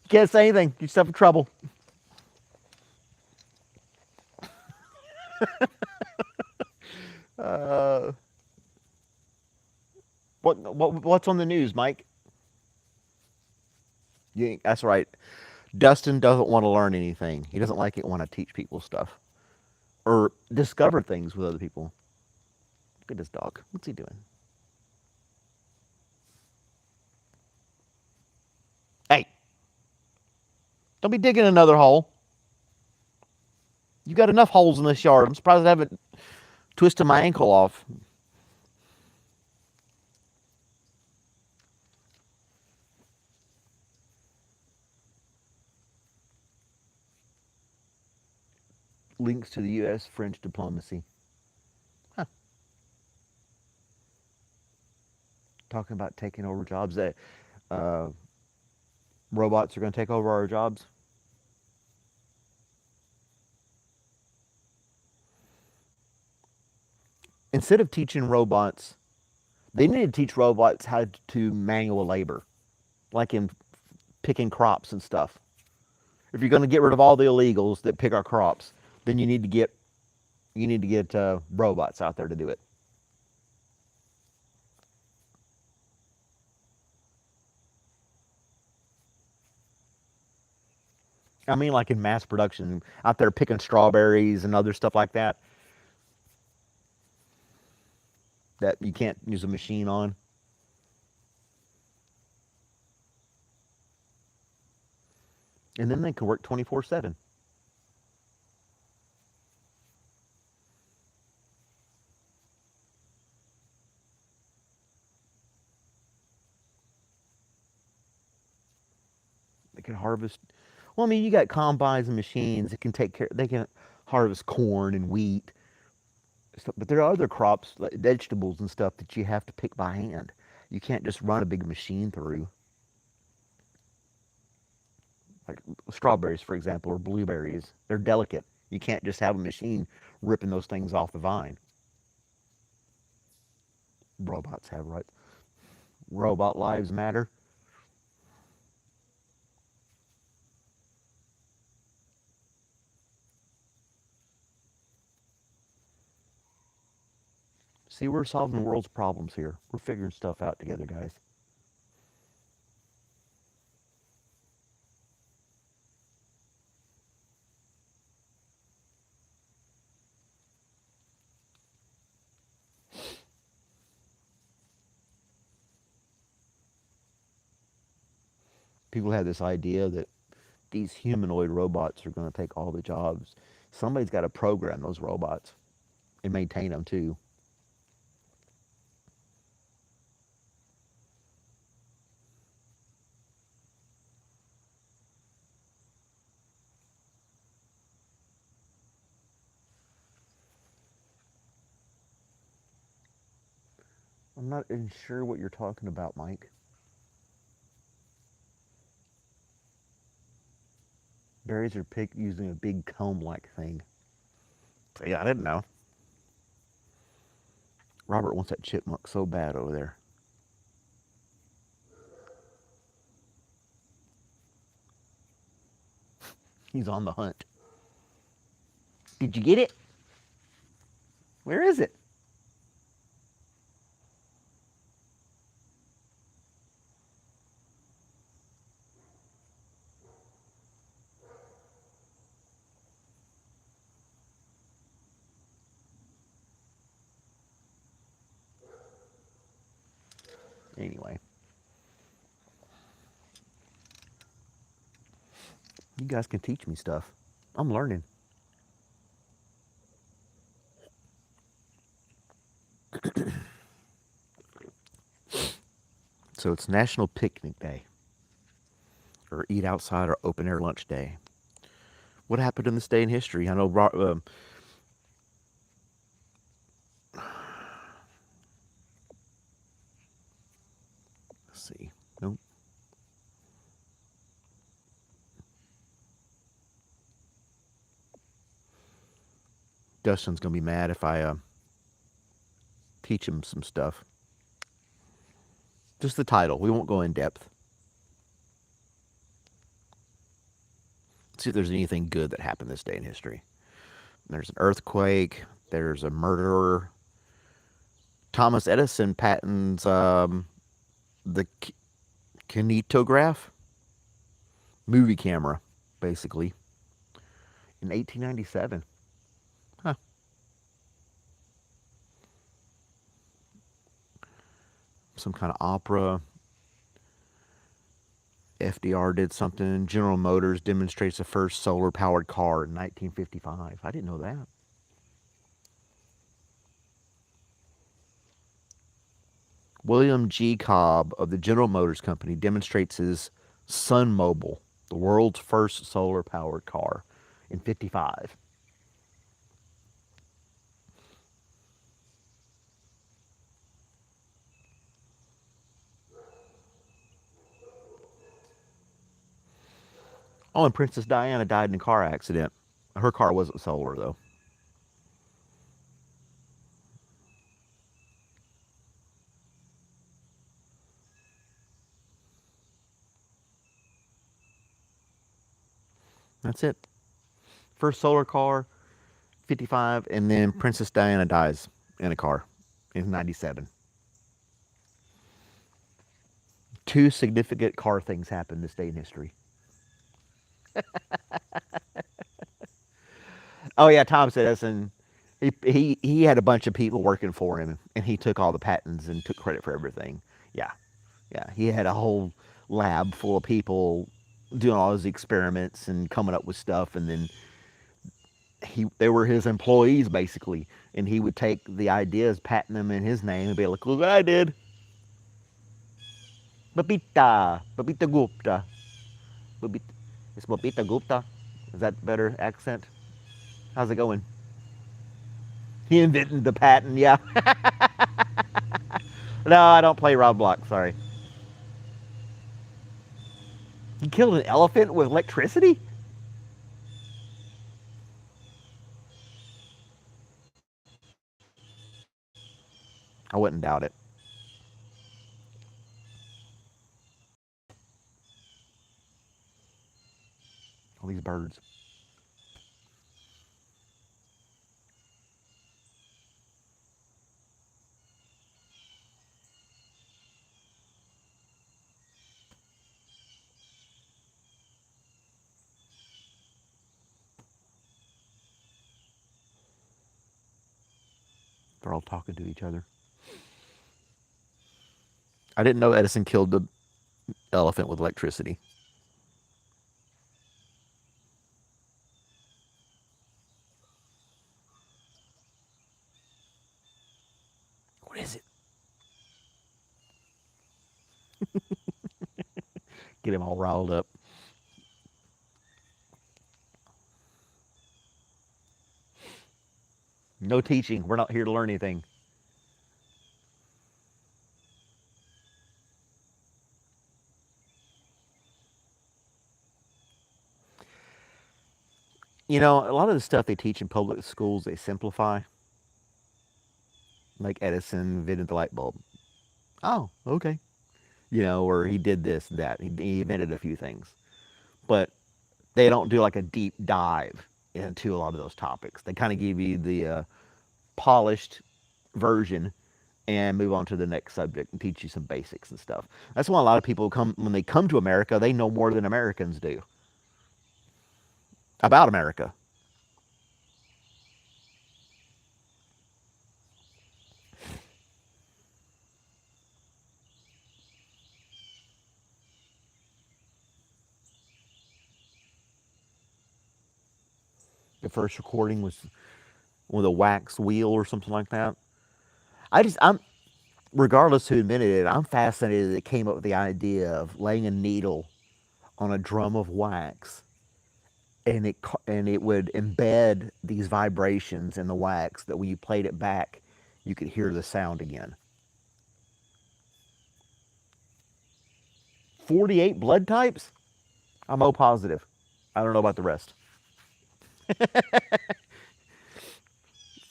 You can't say anything. Get yourself in trouble. Uh, what's on the news, Mike? That's right. Dustin doesn't want to learn anything. He doesn't like it want to teach people stuff or discover things with other people. Look at this dog. What's he doing? Hey, don't be digging another hole. You got enough holes in this yard. I'm surprised I haven't twisted my ankle off. Links to the U.S. French diplomacy. Huh. Talking about taking over jobs. That uh, robots are going to take over our jobs. Instead of teaching robots, they need to teach robots how to do manual labor, like in picking crops and stuff. If you're going to get rid of all the illegals that pick our crops, then you need to get robots out there to do it. I mean, like in mass production, out there picking strawberries and other stuff like that, that you can't use a machine on. And then they can work 24/7. They can harvest. Well, I mean, you got combines and machines that can take care. They can harvest corn and wheat, stuff, but there are other crops like vegetables and stuff that you have to pick by hand. You can't just run a big machine through, like strawberries, for example, or blueberries. They're delicate. You can't just have a machine ripping those things off the vine. Robots have rights. Robot lives matter. See, we're solving the world's problems here. We're figuring stuff out together, guys. People have this idea that these humanoid robots are going to take all the jobs. Somebody's got to program those robots and maintain them too. I'm not even sure what you're talking about, Mike. Berries are picked using a big comb-like thing. Yeah, I didn't know. Robert wants that chipmunk so bad over there. He's on the hunt. Did you get it? Where is it? Anyway, you guys can teach me stuff. I'm learning. So it's National Picnic Day, or Eat Outside or Open Air Lunch Day. What happened in this day in history? I know. Let's see. Nope. Dustin's gonna be mad if I teach him some stuff. Just the title. We won't go in depth. See if there's anything good that happened this day in history. There's an earthquake. There's a murderer. Thomas Edison patents the kinetograph, movie camera, basically, in 1897. Huh. Some kind of opera. FDR did something. General Motors demonstrates the first solar powered car in 1955. I didn't know that. William G. Cobb of the General Motors Company demonstrates his Sun Mobile, the world's first solar powered car, in 55. Oh, and Princess Diana died in a car accident. Her car wasn't solar, though. That's it. First solar car, 55, and then Princess Diana dies in a car in 97. Two significant car things happened this day in history. Oh yeah, Thomas Edison. He had a bunch of people working for him, and he took all the patents and took credit for everything. Yeah, yeah. He had a whole lab full of people doing all his experiments and coming up with stuff, and then they were his employees basically, and he would take the ideas, patent them in his name, and be like, "Look what I did." Babita Gupta, Babita. It's Babita Gupta. Is that better accent? How's it going? He invented the patent. Yeah. No, I don't play Rob Block. Sorry. He killed an elephant with electricity? I wouldn't doubt it. All these birds. They're all talking to each other. I didn't know Edison killed the elephant with electricity. Get him all riled up. No teaching. We're not here to learn anything. You know, a lot of the stuff they teach in public schools, they simplify. Like Edison invented the light bulb. Oh, okay. You know, or he did this, that. He invented a few things. But they don't do like a deep dive into a lot of those topics. They kind of give you the polished version and move on to the next subject and teach you some basics and stuff. That's why a lot of people come when they come to America, they know more than Americans do about America. The first recording was with a wax wheel or something like that. I'm regardless who invented it, I'm fascinated that it came up with the idea of laying a needle on a drum of wax and it would embed these vibrations in the wax that when you played it back, you could hear the sound again. 48 blood types? I'm O positive. I don't know about the rest.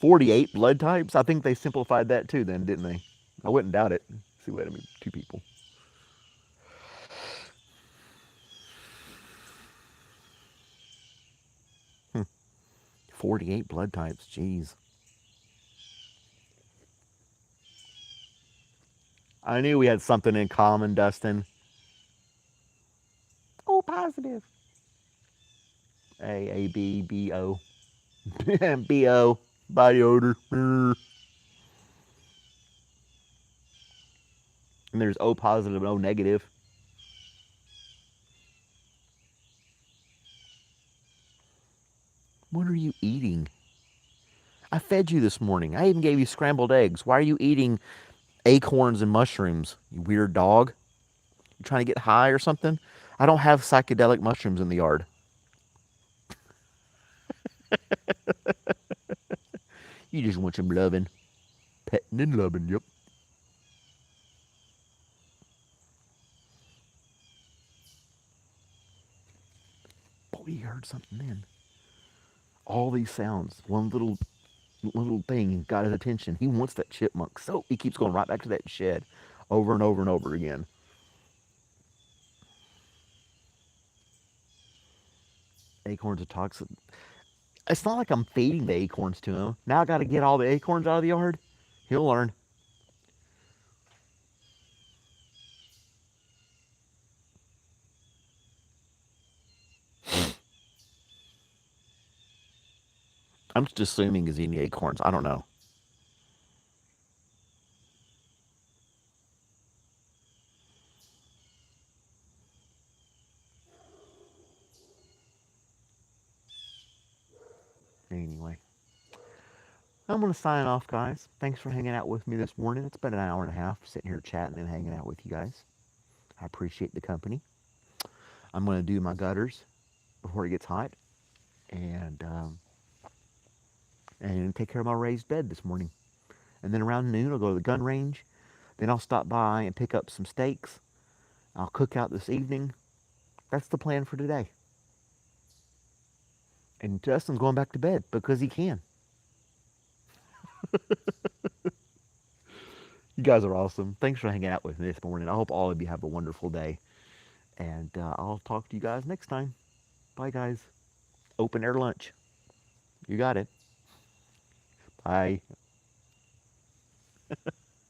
48 blood types? I think they simplified that too, then, didn't they? I wouldn't doubt it. See, wait a minute, two people. 48 blood types, jeez. I knew we had something in common, Dustin. O positive. A, B, B, O. B, O. Body odor. And there's O positive and O negative. What are you eating? I fed you this morning. I even gave you scrambled eggs. Why are you eating acorns and mushrooms, you weird dog? You trying to get high or something? I don't have psychedelic mushrooms in the yard. You just want some loving. Petting and loving, yep. Boy, he heard something then. All these sounds, one little thing got his attention. He wants that chipmunk, so he keeps going right back to that shed over and over and over again. Acorns are toxic. It's not like I'm feeding the acorns to him. Now I got to get all the acorns out of the yard. He'll learn. I'm just assuming he's eating acorns. I don't know. Anyway, I'm going to sign off, guys. Thanks for hanging out with me this morning. It's been an hour and a half sitting here chatting and hanging out with you guys. I appreciate the company. I'm going to do my gutters before it gets hot and take care of my raised bed this morning. And then around noon, I'll go to the gun range. Then I'll stop by and pick up some steaks. I'll cook out this evening. That's the plan for today. And Justin's going back to bed because he can. You guys are awesome. Thanks for hanging out with me this morning. I hope all of you have a wonderful day. And I'll talk to you guys next time. Bye, guys. Open air lunch. You got it. Bye.